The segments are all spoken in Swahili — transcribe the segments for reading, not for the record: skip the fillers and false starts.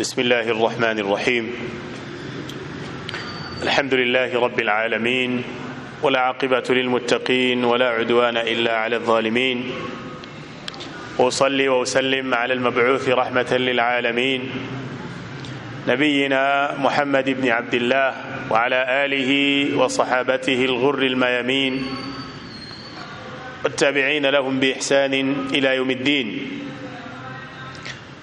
بسم الله الرحمن الرحيم. الحمد لله رب العالمين والعاقبة للمتقين ولا عدوان إلا على الظالمين. وأصلي وأسلم على المبعوث رحمة للعالمين نبينا محمد بن عبد الله وعلى آله وصحابته الغر الميامين والتابعين لهم بإحسان إلى يوم الدين.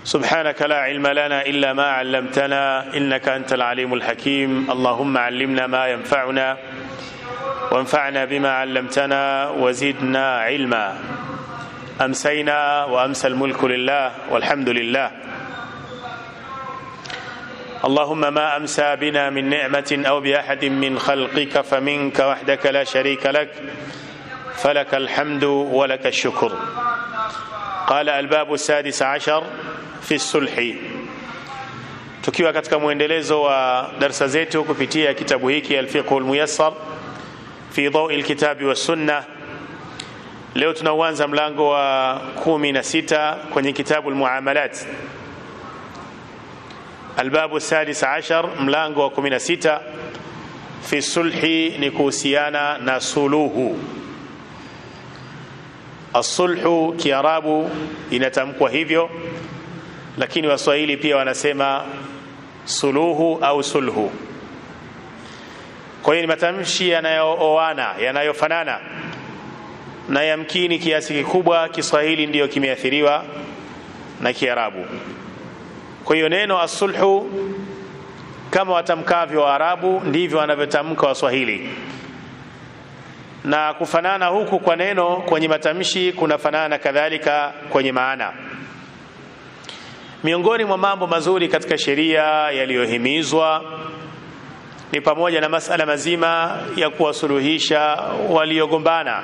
سبحانك لا علم لنا إلا ما علمتنا إنك أنت العليم الحكيم. اللهم علمنا ما ينفعنا وانفعنا بما علمتنا وزدنا علما. أمسينا وأمسى الملك لله والحمد لله. اللهم ما أمسى بنا من نعمة أو بأحد من خلقك فمنك وحدك لا شريك لك فلك الحمد ولك الشكر. قال الباب السادس عشر في الصلح. Tukiwa katika muendelezo wa darasa zetu kupitia kitabu hiki al-Fiqh al-Muyassar fi Dawi al-Kitabi was-Sunnah, leo tunaanza mlango wa 16 kwenye kitabu al-Muamalat. Al-Babu as-Sadis 'ashar, mlango wa 16 fi sulhi, ni kuhusiana na suluhu. As-sulhu kiarabu inatamkwa hivyo, lakini Waswahili pia wanasema suluhu au sulhu. Kwa hiyo ni matamshi yanayooana, yanayofanana, na yamkini kiasi kikubwa Kiswahili ndiyo kimeathiriwa na Kiarabu. Kwa hiyo neno as-sulhu kama watamkavyo Waarabu ndivyo wanavyotamka Waswahili, na kufanana huku kwa neno kwenye matamshi kunafanana kadhalika kwenye maana. Miongoni mwa mambo mazuri katika sheria yaliyohimizwa ni pamoja na masala mazima ya kuwasuluhisha waliogombana.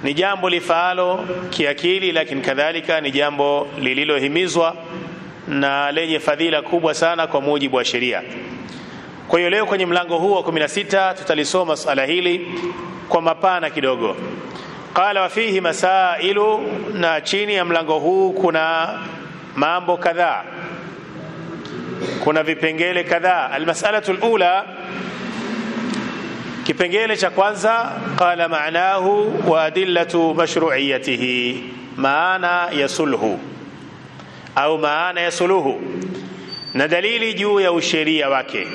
Ni jambo lifaalo kiakili, lakini kadhalika ni jambo lililohimizwa na lenye fadhila kubwa sana kwa mujibu wa sheria. Kwa hiyo leo kwenye mlango huu wa 16 tutalisoma swala hili kwa mapana kidogo. Qala wa fihi masailu, na chini ya mlango huu kuna mambo kadhaa, kuna vipengele kadhaa. Almas'alatu alula, kipengele cha kwanza, qala ma'nahu wa adillatu mashru'iyyatihi, maana ya sulhu au maana ya suluhu na dalili juu ya usheria wake.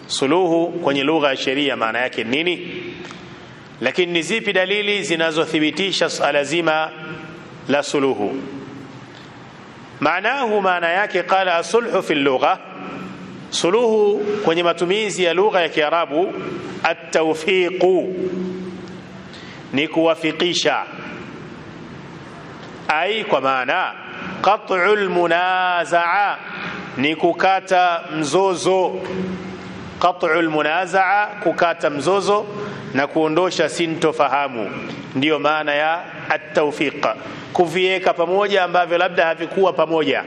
Suluhu kwenye lugha ya sheria maana yake nini, lakini ni zipi dalili zinazothibitisha swala zima la suluhu? Maanahu, maana yake, qala asulhu fi lugha, suluhu kwenye matumizi ya lugha ya Kiarabu, at-tawfiqu, ni kuwafikisha, ai kwa maana qat'ul munazaa, ni kukata mzozo. Qat'ul munazaa, kukata mzozo na kuondosha sintofahamu, ndiyo maana ya at-tawfiq, kuviweka pamoja ambavyo labda havikuwa pamoja.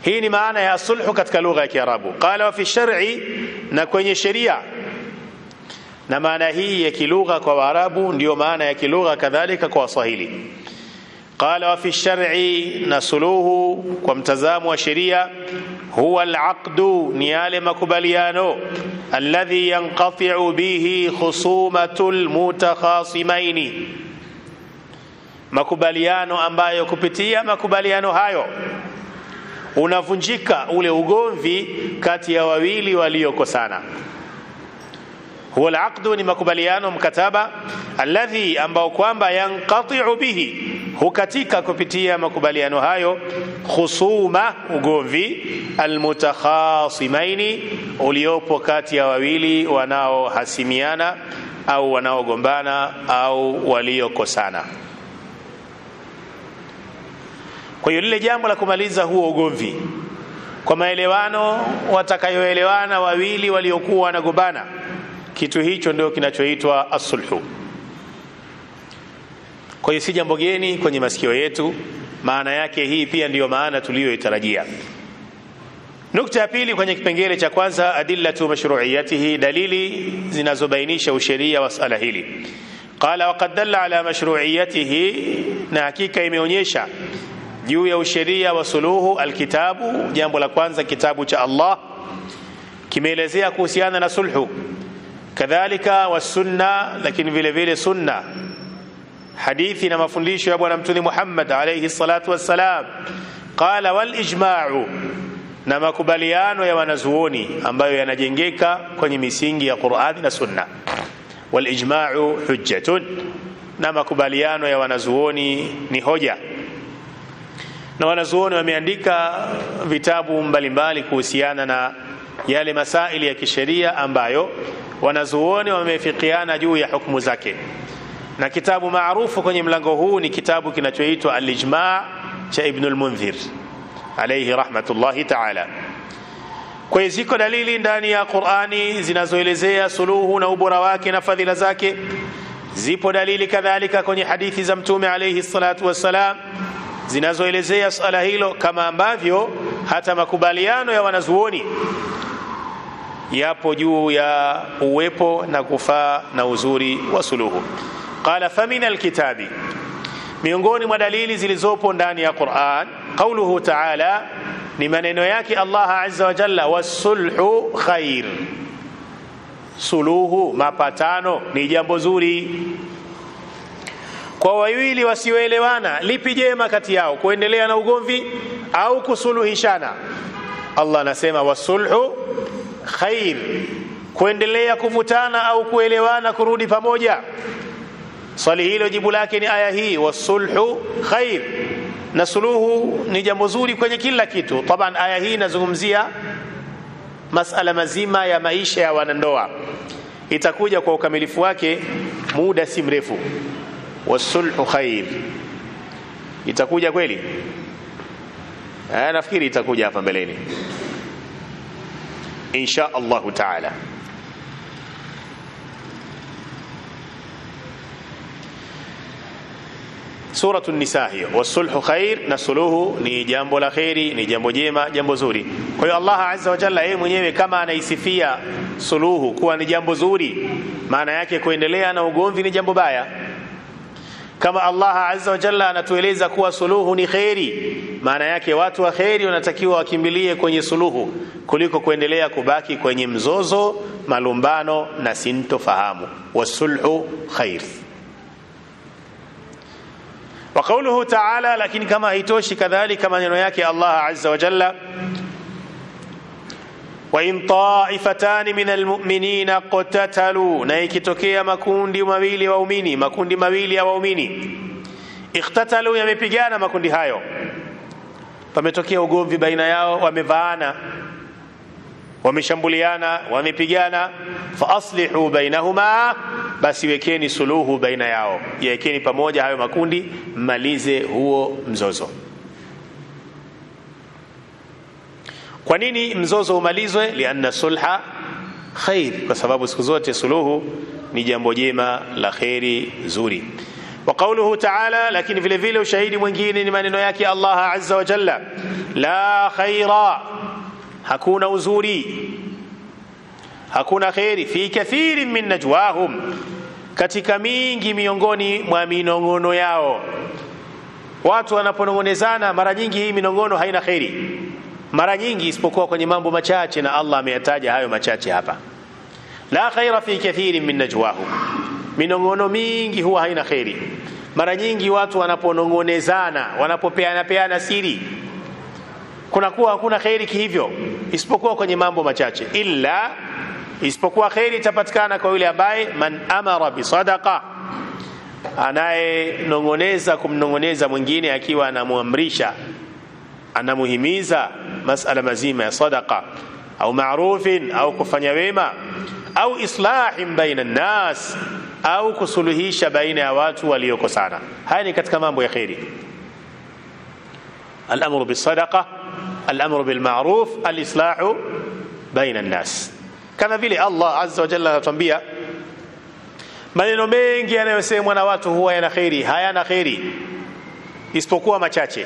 Hii ni maana ya sulhu katika lugha ya Kiarabu. Qala wa fi shar'i, na kwenye sheria. Na maana hii ya kilugha kwa Waarabu ndiyo maana ya kilugha kadhalika kwa Waswahili. Qala wa fi shar'i, na suluhu kwa mtazamo wa sheria, huwa al-aqdu, ni yale makubaliano, alladhi yanqati'u bihi khusumatul mutakhasimaini, makubaliano ambayo kupitia makubaliano hayo unavunjika ule ugomvi kati ya wawili waliokosana. Huwa al-aqdu, ni makubaliano, mkataba, alladhi, ambao kwamba yanqati'u bihi, hukatika kupitia makubaliano hayo, khusuma, ugomvi, almutakhasimaini, uliopo kati ya wawili wanaohasimiana au wanaogombana au waliokosana. Kwa hiyo lile jambo la kumaliza huo ugomvi kwa maelewano, watakayoelewana wawili waliokuwa wanagombana, kitu hicho ndio kinachoitwa as-sulhu. Kwa hiyo si jambo geni kwenye masikio yetu, maana yake hii pia ndiyo maana tuliyoitarajia. Nukta ya pili kwenye kipengele cha kwanza, adillatu mashru'iyyatihi, dalili zinazobainisha usheria wa swala hili. Qala wa qad dalla ala mashru'iyyatihi, na hakika imeonyesha juu ya usheria wa suluhu. Alkitabu, jambo la kwanza, kitabu cha Allah kimeelezea kuhusiana na sulhu. Kadhalika wasunna, lakini vile vile sunna, hadithi na mafundisho ya bwana mtume Muhammad alayhi salatu wassalam. Qala wal ijma'u, na makubaliano ya wanazuoni ambayo yanajengeka kwenye misingi ya Qur'ani na sunna. Wal ijma'u hujjatun, na makubaliano ya wanazuoni ni hoja. Na wanazuoni wameandika vitabu mbalimbali kuhusiana na yale masaili ya kisheria ambayo wanazuoni wamefikiana juu ya hukumu zake. Na kitabu maarufu kwenye mlango huu ni kitabu kinachoitwa Al-Ijma' cha Ibn al-Mundhir alayhi rahmatullahi ta'ala. Kwa hiyo ziko dalili ndani ya Qur'ani zinazoelezea suluhu na ubora wake na fadhila zake. Zipo dalili kadhalika kwenye hadithi za mtume alayhi salatu wassalam zinazoelezea swala hilo, kama ambavyo hata makubaliano ya wanazuoni yapo juu ya uwepo na kufaa na uzuri wa suluhu. Qala famina alkitabi, miongoni mwa dalili zilizopo ndani ya Qur'an, qawluhu ta'ala, ni maneno yake Allah azza wa jalla, wasulhu khair, suluhu, mapatano ni jambo zuri. Kwa wawili wasioelewana, lipi jema kati yao, kuendelea na ugomvi au kusuluhishana? Allah anasema wasulhu khair, kuendelea kuvutana au kuelewana kurudi pamoja. Swali hilo jibu lake ni aya hii, wasulhu khair, na suluhu ni jambo zuri kwenye kila kitu. Taban aya hii inazungumzia masala mazima ya maisha ya wanandoa, itakuja kwa ukamilifu wake muda si mrefu. Wasulhu khair itakuja kweli? Nafikiri itakuja hapa mbeleni insha Allah taala. Suratu An-Nisa hiyo, wasulhu khair, na suluhu ni jambo la khairi, ni jambo jema, jambo zuri. Kwa hiyo Allah azza wa jalla yeye mwenyewe kama anaisifia suluhu kuwa ni jambo zuri, maana yake kuendelea na ugomvi ni jambo baya. Kama Allah azza wa jalla anatueleza kuwa suluhu ni khairi, maana yake watu wa khairi wanatakiwa wakimbilie kwenye suluhu kuliko kuendelea kubaki kwenye mzozo, malumbano na sintofahamu. Wasulhu khair. Wa qawluhu ta'ala, lakini kama haitoshi kadhalika maneno yake Allah azza wa jalla, wa in ta'ifatan min almu'minina qatatalu, na ikitokea makundi mawili waumini, makundi mawili ya waumini, ikhtatalu, yamepigana makundi hayo, pametokea ugomvi baina yao, wamevaana, wameshambuliana, wamepigana, fa aslihu bainahuma, basi wekeni suluhu baina yao, yekeni pamoja hayo makundi, malize huo mzozo. Kwa nini mzozo umalizwe? Lianna sulha khair, kwa sababu siku zote suluhu ni jambo jema la khairi zuri. Wa qawluhu ta'ala, lakini vile vile ushahidi mwingine ni maneno yake Allah azza wa jalla, la khaira, hakuna uzuri, hakuna khairi, fi kathirin min najwahum, katika mingi miongoni mwa minongono yao. Watu wanaponongonezana, mara nyingi hii minongono haina khairi, mara nyingi isipokuwa kwenye mambo machache, na Allah ameyataja hayo machache hapa. La khaira fi kathirin min najwahum, minongono mingi huwa haina khairi. Mara nyingi watu wanaponongonezana, wanapopeana siri, kunakuwa hakuna khairi kihivyo, isipokuwa kwenye mambo machache. Illa, isipokuwa khairi itapatikana kwa yule ambaye man amara bi sadaqa, anayenongoneza kumnongoneza mwingine akiwa anamuamrisha, anamuhimiza masala mazima ya sadaqa, au ma'rufin, au kufanya wema, au islahin baina an-nas, au kusuluhisha baina ya watu waliokosana. Haya ni katika mambo ya khairi. Al-amru bis-sadaqa, al-amru bil-ma'ruf, al-islahu baina an-nas. Kama vile Allah azza wa jalla anatuambia maneno mengi yanayosemwa na watu huwa yana khairi, hayana khairi isipokuwa machache.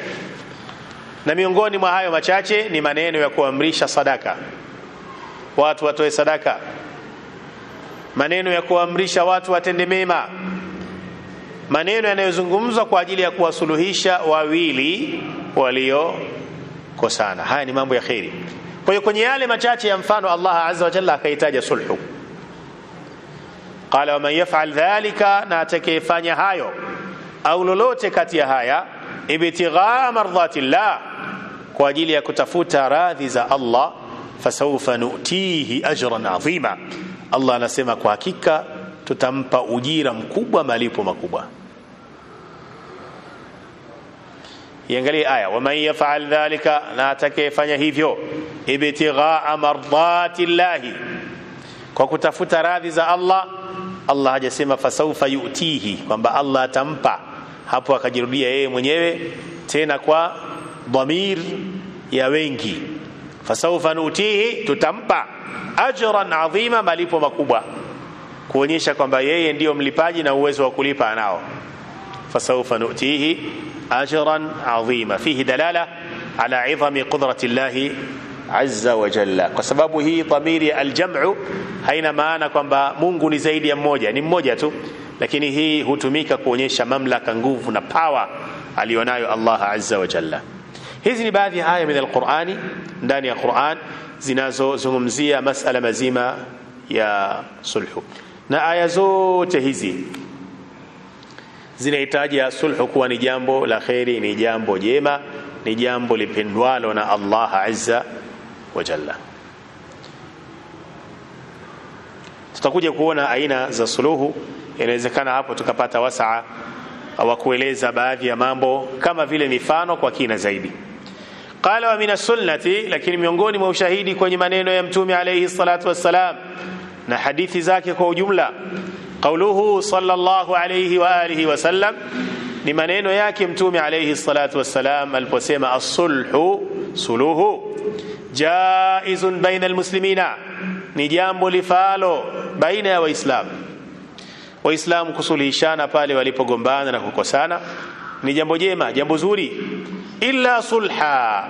Na miongoni mwa hayo machache ni maneno ya kuamrisha sadaka, watu watoe sadaka, maneno ya kuamrisha watu watende mema, maneno yanayozungumzwa kwa ajili ya kuwasuluhisha wawili waliokosana. Haya ni mambo ya khairi. Kwa hiyo kwenye yale machache ya mfano Allah azza wa jalla akaitaja sulhu. Qala wa man yaf'al dhalika, na atakayefanya hayo au lolote kati ya haya, ibtighaa mardhatillah, kwa ajili ya kutafuta radhi za Allah, fasawfa nu'tihi ajran adhima, Allah anasema kwa hakika tutampa ujira mkubwa, malipo makubwa. Iangalie aya, wa man yaf'al dhalika, na atakayefanya hivyo, ibtighaa mardhatillah, kwa kutafuta radhi za Allah. Allah hajasema fasawfa yu'tihi, kwamba Allah atampa, hapo akajirudia yeye mwenyewe tena kwa dhamir ya wengi. Fasawfa nu'tihi, tutampa, ajran adhima, malipo makubwa, kuonyesha kwamba yeye ndiyo mlipaji na uwezo wa kulipa anao. Fasawfa nu'tihi ajran adhima, fihi dalala ala idhami qudrati Allah azza wa jalla, kwa sababu hii dhamiri al-jam'u haina maana kwamba Mungu ni zaidi ya mmoja, ni mmoja tu, lakini hii hutumika kuonyesha mamlaka, nguvu na power alionayo Allah azza wa jalla. Hizi ni baadhi ya aya min al-Qur'ani, ndani ya Qur'an, zinazozungumzia masala mazima ya sulhu, na aya zote hizi zinahitaji sulhu kuwa ni jambo la khairi, ni jambo jema, ni jambo lipendwalo na Allah azza wa jalla. Tutakuja kuona aina za suluhu, inawezekana hapo tukapata wasaa au kueleza baadhi ya mambo kama vile mifano kwa kina zaidi. Qala wa minas sunnati, lakini miongoni mwa ushahidi kwenye maneno ya Mtume alayhi salatu wassalam na hadithi zake kwa ujumla, qauluhu sallallahu alayhi wa alihi wasallam, ni maneno yake Mtume alayhi salatu wassalam aliposema as-sulhu, suluhu, jaizun baina almuslimina, ni jambo lifalo baina ya Waislamu kusuluhishana pale walipogombana na kukosana, ni jambo jema, jambo zuri. Illa sulha,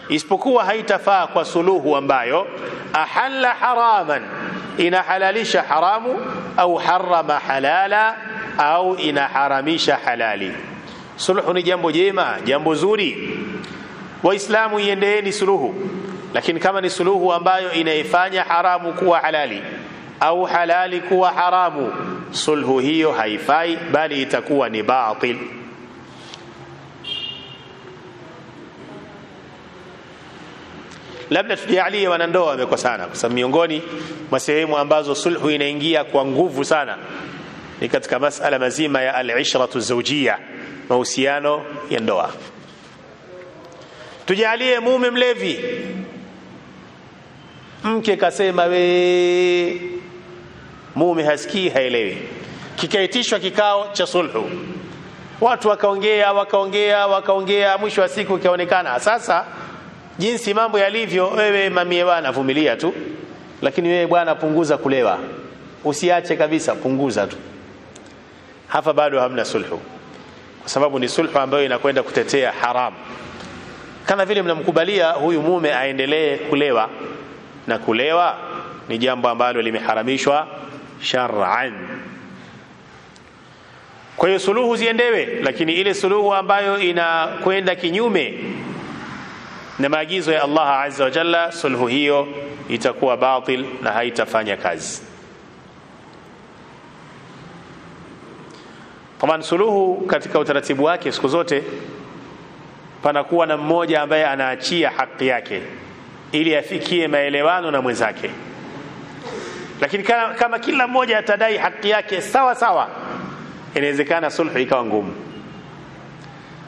isipokuwa haitafaa kwa suluhu ambayo ahalla haraman, inahalalisha haramu, au harama halala, au inaharamisha halali. Suluhu ni jambo jema, jambo zuri, Waislamu iendeeni suluhu. Lakini kama ni suluhu ambayo inaifanya haramu kuwa halali au halali kuwa haramu, sulhu hiyo haifai, bali itakuwa ni batil. Labda tujalie wanandoa wamekosana, kwa sababu miongoni mwa sehemu ambazo sulhu inaingia kwa nguvu sana ni katika masala mazima ya al-ishratu zawjiyya, mahusiano ya ndoa. Tujalie mume mlevi, mke kasema we, mume hasikii, haelewi. Kikaitishwa kikao cha sulhu, watu wakaongea, mwisho wa siku ikaonekana sasa jinsi mambo yalivyo, wewe mamie bwana vumilia tu, lakini wewe bwana punguza kulewa, usiache kabisa, punguza tu. Hapa bado hamna sulhu, kwa sababu ni sulhu ambayo inakwenda kutetea haramu. Kama vile mnamkubalia huyu mume aendelee kulewa, na kulewa ni jambo ambalo limeharamishwa shar'an. Kwa hiyo suluhu ziendewe, lakini ile suluhu ambayo inakwenda kinyume na maagizo ya Allah azza wa jalla, sulhu hiyo itakuwa batil na haitafanya kazi. Kama suluhu katika utaratibu wake, siku zote panakuwa na mmoja ambaye anaachia haki yake ili afikie maelewano na mwenzake. Lakini kama kila mmoja atadai haki yake sawa sawa, inawezekana sulhu ikawa ngumu.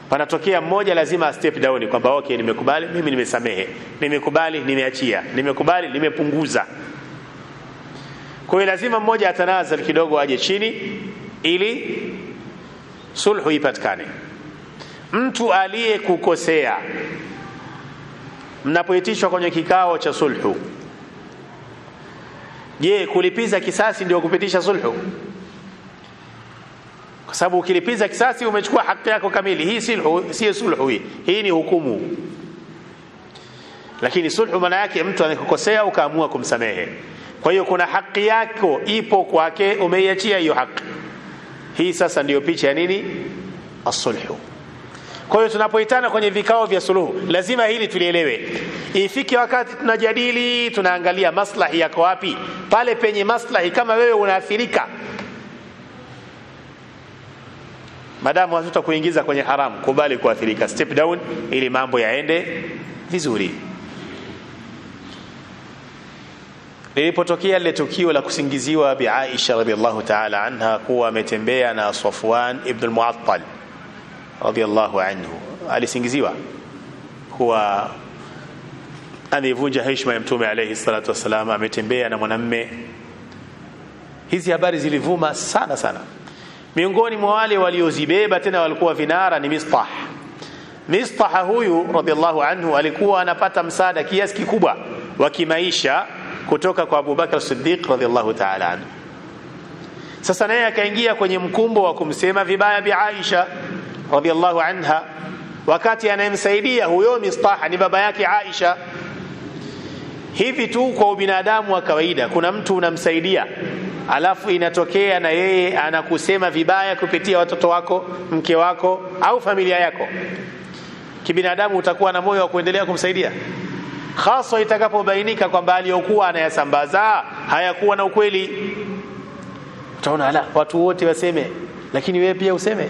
Panatokea mmoja lazima step down, kwamba okay, nimekubali, mimi nimesamehe, nimekubali, nimeachia, nimekubali, nimepunguza. Kwa hiyo lazima mmoja atanazal kidogo, aje chini ili sulhu ipatikane. Mtu aliyekukosea, mnapoitishwa kwenye kikao cha sulhu, je, kulipiza kisasi ndio kupitisha sulhu? Kwa sababu ukilipiza kisasi umechukua haki yako kamili. Hii si sulhu, hii ni hukumu. Lakini sulhu maana yake mtu amekukosea ukaamua kumsamehe. Kwa hiyo kuna haki yako ipo kwake, umeiachia hiyo haki. Hii sasa ndio picha ya nini? As-sulhu. Kwa hiyo tunapoitana kwenye vikao vya suluhu lazima hili tulielewe. Ifike wakati tunajadili, tunaangalia maslahi yako wapi. Pale penye maslahi, kama wewe unaathirika, madamu hatutakuingiza kwenye haramu, kubali kuathirika, step down ili mambo yaende vizuri. Lilipotokea ile tukio la kusingiziwa Bi Aisha radhiallahu ta'ala anha kuwa ametembea na Safwan ibn al-Mu'attal radhiallahu anhu, alisingiziwa kuwa amevunja heshima ya Mtume alayhi salatu wasalam, ametembea na mwanamume. Hizi habari zilivuma sana sana. Miongoni mwa wale waliozibeba tena walikuwa vinara ni Mistah. Mistah huyu radhiallahu anhu alikuwa anapata msaada kiasi kikubwa wa kimaisha kutoka kwa Abu Bakar Siddiq radhiallahu ta'ala anhu. Sasa naye akaingia kwenye mkumbo wa kumsema vibaya Bi Aisha radhiallahu anha, wakati anayemsaidia huyo Mistah ni baba yake Aisha. Hivi tu kwa ubinadamu wa kawaida, kuna mtu unamsaidia alafu inatokea na yeye anakusema vibaya kupitia watoto wako, mke wako au familia yako, kibinadamu utakuwa na moyo wa kuendelea kumsaidia? Hasa itakapobainika kwamba aliyokuwa anayasambaza hayakuwa na ukweli. Utaona la watu wote waseme, lakini wewe pia useme.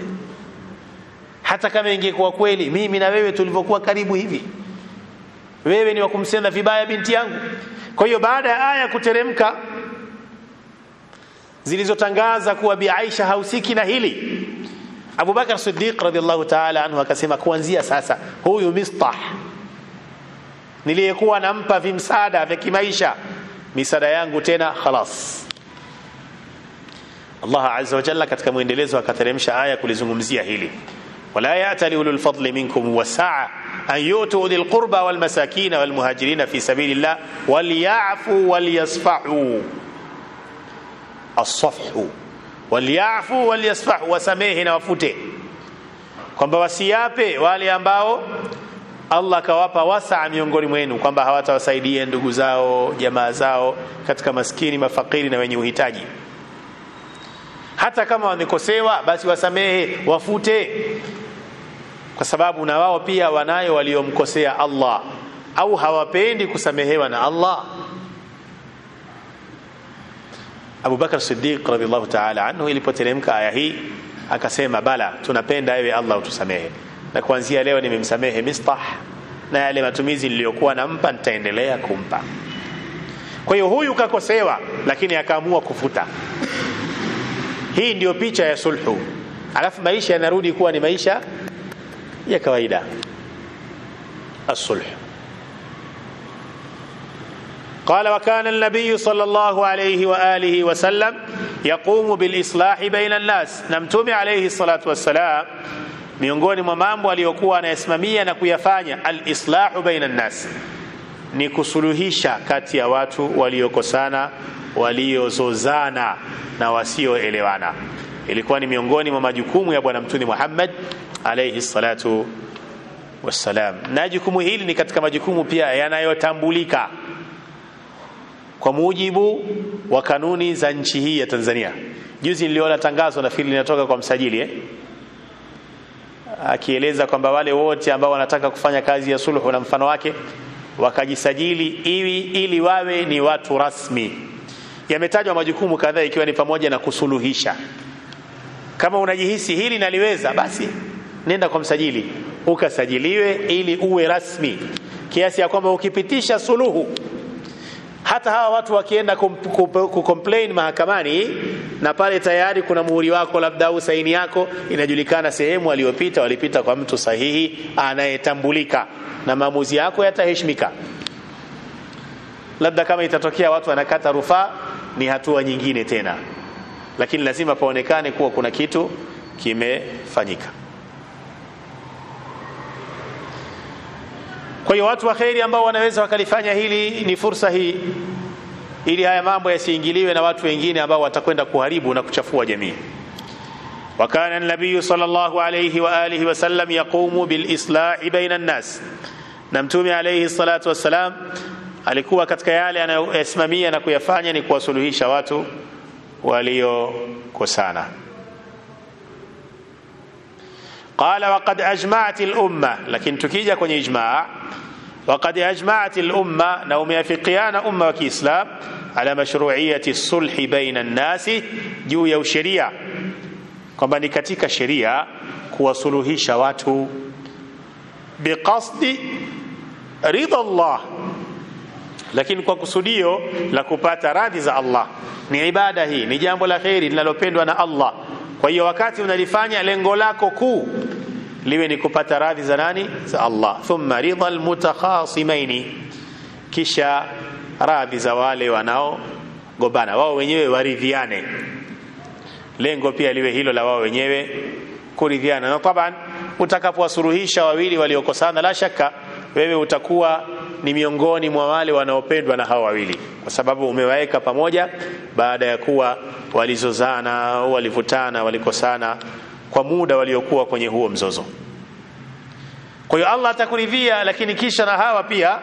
Hata kama ingekuwa kweli, mimi na wewe tulivyokuwa karibu hivi, wewe ni wa kumsema vibaya binti yangu. Kwa hiyo baada ya aya kuteremka zilizotangaza kuwa Bi Aisha hausiki na hili, Abu Bakar Siddiq radhiallahu ta'ala anhu akasema, kuanzia sasa huyu Mistah niliyekuwa nampa vimsaada vya kimaisha, misaada yangu tena khalas. Allah azza wa jalla katika muendelezo akateremsha aya kulizungumzia hili, wala ya'tali ulul fadli minkum wasa'a an yutu dhil qurba wal masakin wal muhajirin fi sabilillah walyafu walyasfahu. As-safhu walyafu walyasfahu, wasamehe na wafute, kwamba wasiape wale ambao Allah kawapa wasaa miongoni mwenu, kwamba hawatawasaidia ndugu zao, jamaa zao katika maskini, mafakiri na wenye uhitaji. Hata kama wamekosewa, basi wasamehe, wafute, kwa sababu na wao pia wanayo waliomkosea Allah au hawapendi kusamehewa na Allah. Abu Bakar Siddiq radhiallahu ta'ala anhu ilipoteremka aya hii akasema, bala, tunapenda ewe Allah utusamehe, na kuanzia leo nimemsamehe Mistah, na yale matumizi niliyokuwa nampa nitaendelea kumpa. Kwa hiyo huyu kakosewa lakini akaamua kufuta. Hii ndio picha ya sulhu, alafu maisha yanarudi kuwa ni maisha ya kawaida. As-sulh. قال وكان النبي صلى الله عليه وآله وسلم يقوم بالإصلاح بين الناس. نمتمي عليه الصلاة والسلام miongoni mwa mambo aliyokuwa anayasimamia na kuyafanya al-islahu baina an-nas ni kusuluhisha kati ya watu waliokosana, waliozozana na wasioelewana. Ilikuwa ni miongoni mwa majukumu ya bwana Mtume Muhammad alayhi salatu wassalam, na jukumu hili ni katika majukumu pia yanayotambulika kwa mujibu wa kanuni za nchi hii ya Tanzania. Juzi niliona tangazo na fili linatoka kwa msajili akieleza kwamba wale wote ambao wanataka kufanya kazi ya sulhu na mfano wake wakajisajili ili wawe ni watu rasmi. Yametajwa majukumu kadhaa ikiwa ni pamoja na kusuluhisha. Kama unajihisi hili naliweza, basi nenda kwa msajili ukasajiliwe ili uwe rasmi, kiasi ya kwamba ukipitisha suluhu, hata hawa watu wakienda kucomplain mahakamani na pale tayari kuna muhuri wako labda au saini yako, inajulikana sehemu aliyopita walipita kwa mtu sahihi anayetambulika, na maamuzi yako yataheshimika. Labda kama itatokea watu wanakata rufaa ni hatua nyingine tena, lakini lazima paonekane kuwa kuna kitu kimefanyika. Kwa hiyo watu wa khairi ambao wanaweza wakalifanya hili, ni fursa hii ili haya mambo yasiingiliwe na watu wengine ambao watakwenda kuharibu na kuchafua jamii. وكان النبي صلى الله عليه وآله وسلم يقوم بالإصلاح بين الناس. na Mtume alayhi salatu wassalam alikuwa katika yale anayosimamia na kuyafanya ni kuwasuluhisha watu waliokosana. Qala waqad ajma'at al-umma, lakini tukija kwenye ijma' waqad ajma'at al-umma, na umeafikiana umma wa Kiislam ala mashru'iyyati sulhi baina an-nasi, juu ya sheria kwamba ni katika sheria kuwasuluhisha watu biqasdi ridha Allah, lakini kwa kusudio la kupata radhi za Allah. Ni ibada hii, ni jambo la khairi linalopendwa na Allah. Kwa hiyo wakati unalifanya, lengo lako kuu liwe ni kupata radhi za nani? Za Allah. Thumma ridha almutakhasimaini, kisha radhi za wale wanaogombana, wao wenyewe waridhiane. Lengo pia liwe hilo la wao wenyewe kuridhiana. Na taban utakapowasuluhisha wawili waliokosana, la shaka wewe utakuwa ni miongoni mwa wale wanaopendwa na hao wawili, kwa sababu umewaweka pamoja baada ya kuwa walizozana, walivutana, walikosana kwa muda waliokuwa kwenye huo mzozo. Kwa hiyo Allah atakuridhia, lakini kisha na hawa pia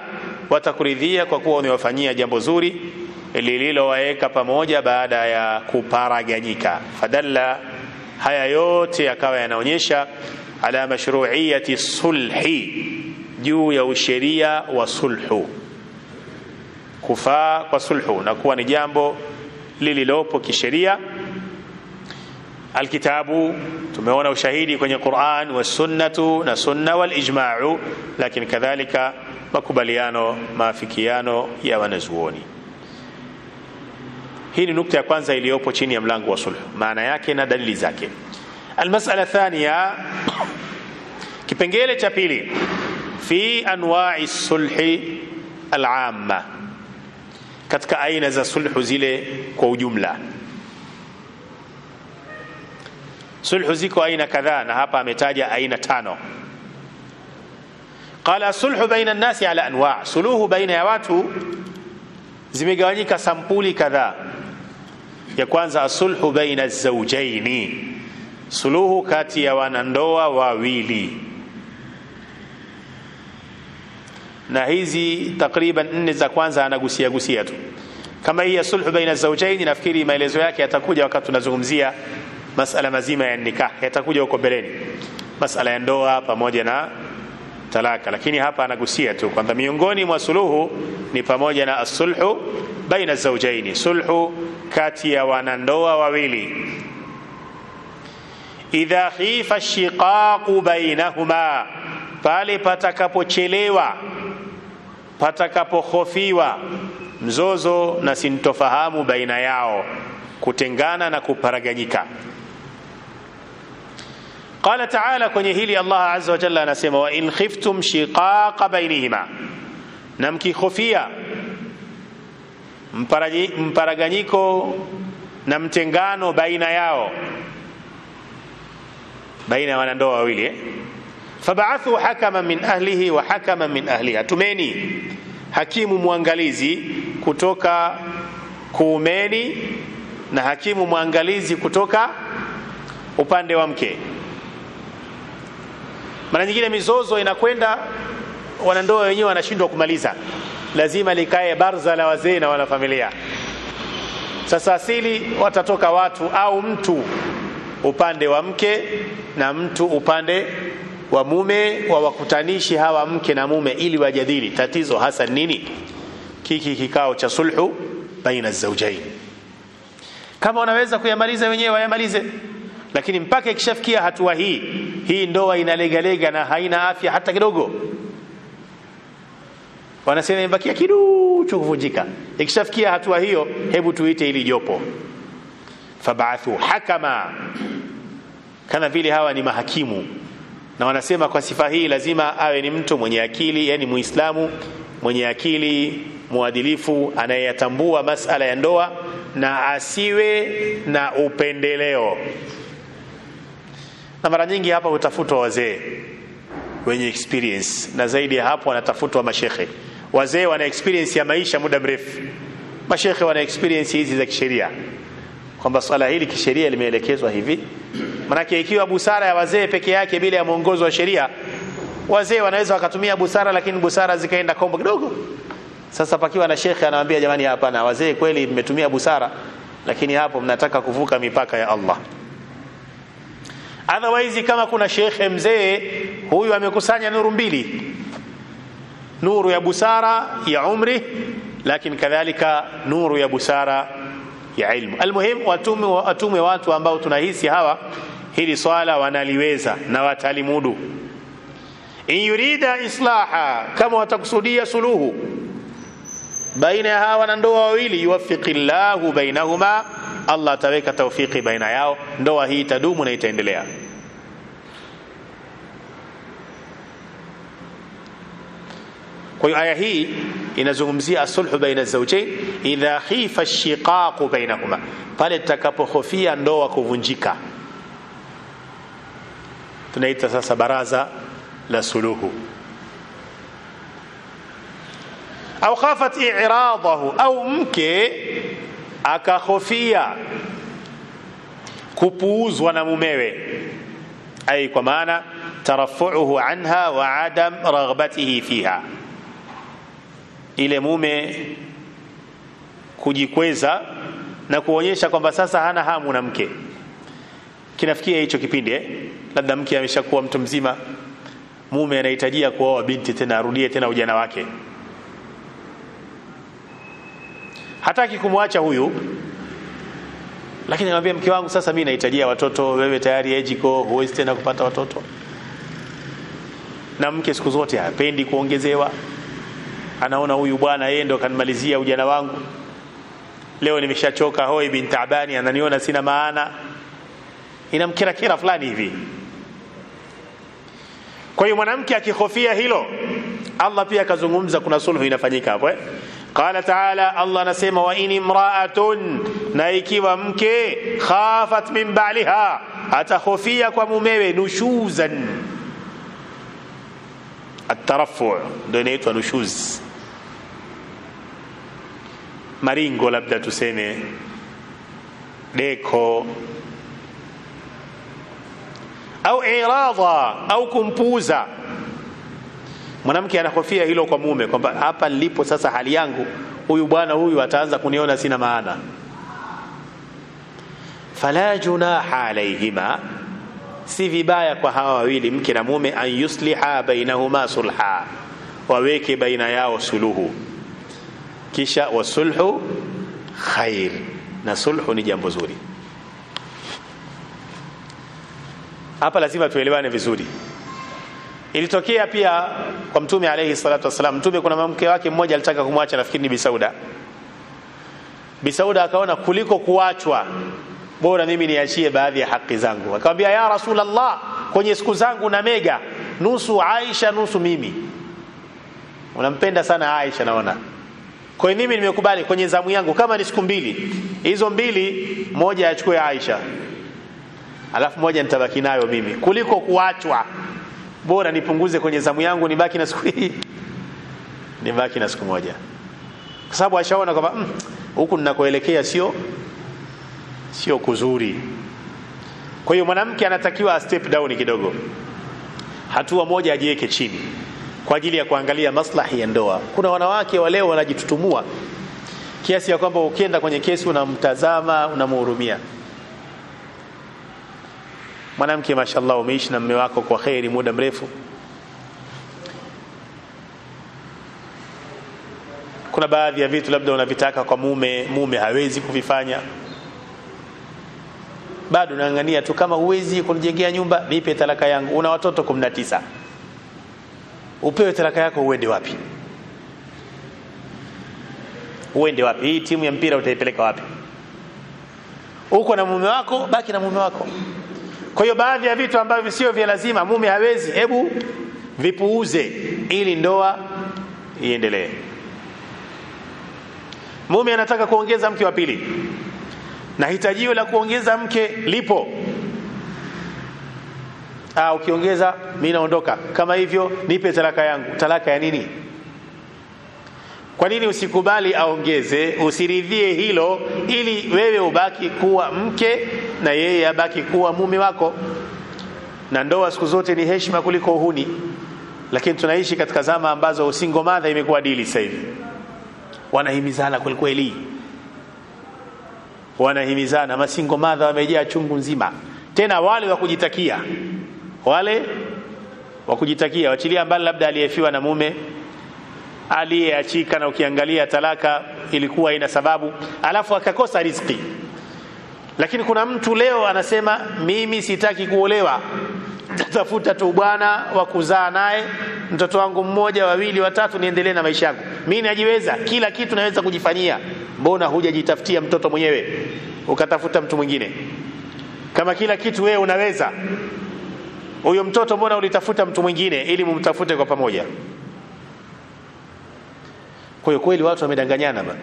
watakuridhia kwa kuwa umewafanyia jambo zuri lililowaweka pamoja baada ya kuparaganyika. Fadalla, haya yote yakawa yanaonyesha ala mashru'iyyati sulhi, juu ya usheria wa sulhu, kufaa kwa sulhu na kuwa ni jambo lililopo kisheria. Alkitabu, tumeona ushahidi kwenye Qur'an wa sunnatu, na sunna wal ijma'u, lakini kadhalika makubaliano, maafikiano ya wanazuoni. Hii ni nukta ya kwanza iliyopo chini ya mlango wa sulhu, maana yake na dalili zake. Almas'ala thaniya, kipengele cha pili, fi anwa'i sulhi al-amma, katika aina za sulhu zile kwa ujumla. Sulhu ziko aina kadhaa, na hapa ametaja aina 5. Qala sulhu baina an-nasi ala anwa', suluhu baina ya watu zimegawanyika sampuli kadhaa. Ya kwanza, asulhu baina az-zawjaini, suluhu kati ya wanandoa wawili, na hizi takriban 4 za kwanza anagusia tu. Kama hii sulhu baina az-zawjaini, nafikiri maelezo yake yatakuja wakati tunazungumzia masala mazima ya nikah, yatakuja huko mbeleni, masala ya ndoa pamoja na talaka, lakini hapa anagusia tu kwamba miongoni mwa suluhu ni pamoja na as-sulhu baina az-zawjaini, sulhu kati ya wanandoa wawili. Idha khifa ash-shiqaqu bainahuma, pale patakapochelewa, patakapohofiwa mzozo na sintofahamu baina yao, kutengana na kuparaganyika. Qala ta'ala, kwenye hili Allah azza wa jalla anasema, wa in khiftum shiqaqa bainihima, na mkihofia mparaganyiko na mtengano baina yao, baina ya wanandoa wawili, fab'athu hakaman min ahlihi wa hakaman min ahliha, tumeni hakimu mwangalizi kutoka kuumeni na hakimu mwangalizi kutoka upande wa mke. Mara nyingine mizozo inakwenda, wanandoa wenyewe wanashindwa kumaliza, lazima likae barza la wazee na wanafamilia. Sasa asili watatoka watu au mtu upande wa mke na mtu upande wa mume, wawakutanishi hawa mke na mume ili wajadili tatizo hasa nini. Kikao cha sulhu baina az-zawjayn, kama wanaweza kuyamaliza wenyewe wayamalize, lakini mpaka ikishafikia hatua hii ndoa inalegalega na haina afya hata kidogo, wanasema imebakia kidogo kuvunjika. Ikishafikia hatua hiyo, hebu tuite ili jopo, fab'athu hakama, kana vile hawa ni mahakimu. Na wanasema kwa sifa hii lazima awe ni mtu mwenye akili, yani Muislamu mwenye akili, muadilifu, anayetambua masala ya ndoa, na asiwe na upendeleo. Na mara nyingi hapa hutafutwa wazee wenye experience, na zaidi ya hapo wanatafutwa mashekhe. Wazee wana experience ya maisha muda mrefu, mashekhe wana experience hizi za kisheria, kwamba swala hili kisheria limeelekezwa hivi. Manake ikiwa busara ya wazee peke yake bila ya mwongozo wa sheria, wazee wanaweza wakatumia busara, lakini busara zikaenda kombo kidogo. Sasa pakiwa na shekhe anawaambia, jamani, hapana, wazee kweli mmetumia busara, lakini hapo mnataka kuvuka mipaka ya Allah. Otherwise kama kuna shekhe mzee, huyu amekusanya nuru mbili, nuru ya busara ya umri, lakini kadhalika nuru ya busara ya ilmu. Almuhim, watume watu ambao tunahisi hawa hili swala wanaliweza na watalimudu. In yurida islaha, kama watakusudia suluhu baina ya hawa na ndoa wawili, yuwaffiqillahu bainahuma, Allah ataweka tawfiki baina yao, ndoa hii itadumu na itaendelea. Kwa hiyo aya hii inazungumzia asulhu baina zawjain idha khifa ash-shiqaq bainahuma, pale tutakapohofia ndoa kuvunjika, tunaita sasa baraza la suluhu. Au khafat i'radahu, au mke akahofia kupuuzwa na mumewe, ay kwa maana tarafuhu anha wa adam raghbatihi fiha, ile mume kujikweza na kuonyesha kwamba sasa hana hamu na mke. Kinafikia hicho kipindi labda mke ameshakuwa mtu mzima, mume anahitajia kuoa binti tena, arudie tena ujana wake, hataki kumwacha huyu, lakini anamwambia mke wangu, sasa mimi nahitajia watoto, wewe tayari ejiko, huwezi tena kupata watoto. Na mke siku zote hapendi kuongezewa, anaona huyu bwana yeye ndo kanimalizia ujana wangu, leo nimeshachoka, hoi bin taabani, ananiona sina maana, inamkira fulani hivi. Kwa hiyo mwanamke akihofia hilo, Allah pia akazungumza kuna sulhu inafanyika hapo. Qala ta'ala, Allah anasema wa in imra'atun, na ikiwa mke khafat min ba'liha, atahofia kwa mumewe, nushuzan, at-tarafu' ndio inaitwa nushuz, maringo labda tuseme, deko, au irada, au kumpuza. Mwanamke anahofia hilo kwa mume, kwamba hapa nilipo sasa, hali yangu, huyu bwana huyu ataanza kuniona sina maana. Fala junaha alayhima, si vibaya kwa hawa wawili, mke na mume, an yusliha bainahuma sulha, waweke baina yao suluhu. Kisha wasulhu khair, na sulhu ni jambo zuri. Hapa lazima tuelewane vizuri. Ilitokea pia kwa Mtume alayhi salatu wasalam. Mtume kuna mke wake mmoja alitaka kumwacha, nafikiri ni Bisauda. Bisauda akaona kuliko kuachwa, bora mimi niachie baadhi ya haki zangu. Akamwambia, ya Rasulullah, kwenye siku zangu na mega, nusu Aisha nusu mimi. Unampenda sana Aisha naona. Kwa hiyo mimi nimekubali kwenye zamu yangu, kama ni siku mbili, hizo mbili moja achukue Aisha, alafu moja nitabaki nayo mimi, kuliko kuachwa. Bora nipunguze kwenye zamu yangu, nibaki na siku hii, nibaki na siku moja, kwa sababu ashaona kwamba huku ninakoelekea sio kuzuri. Kwa hiyo mwanamke anatakiwa step down kidogo, hatua moja ajiweke chini, kwa ajili ya kuangalia maslahi ya ndoa. Kuna wanawake wa leo wanajitutumua kiasi ya kwamba ukienda kwenye kesi unamtazama, unamhurumia. Mwanamke mashallah, umeishi na mume wako kwa khairi muda mrefu, kuna baadhi ya vitu labda unavitaka kwa mume hawezi kuvifanya, bado unaangania tu, kama huwezi kunijengea nyumba, nipe talaka yangu. Una watoto 19, upewe talaka yako, uende wapi? Uende wapi? Hii timu ya mpira utaipeleka wapi? Uko na mume wako, baki na mume wako. Kwa hiyo baadhi ya vitu ambavyo sio vya lazima, mume hawezi, hebu vipuuze ili ndoa iendelee. Mume anataka kuongeza mke wa pili, na hitajio la kuongeza mke lipo. Ukiongeza mimi naondoka, kama hivyo nipe talaka yangu. Talaka ya nini? Kwa nini usikubali aongeze, usiridhie hilo, ili wewe ubaki kuwa mke na yeye abaki kuwa mume wako? Na ndoa siku zote ni heshima kuliko uhuni. Lakini tunaishi katika zama ambazo single mother imekuwa dili sasa hivi. Wanahimizana kweli, wanahimizana, masingle mother wamejaa chungu nzima. tena wale wa kujitakia, wale wa kujitakia, wachilia mbali labda aliyefiwa na mume, aliyeachika na ukiangalia talaka ilikuwa ina sababu, alafu akakosa riziki. Lakini kuna mtu leo anasema mimi sitaki kuolewa, tafuta tu bwana wa kuzaa naye, mtoto wangu mmoja, wawili, watatu, niendelee na maisha yangu. Mimi najiweza, kila kitu naweza kujifanyia. Mbona hujajitafutia mtoto mwenyewe ukatafuta mtu mwingine? Kama kila kitu wewe unaweza, huyo mtoto mbona ulitafuta mtu mwingine ili mumtafute kwa pamoja? Kwa hiyo kweli watu wamedanganyana bana.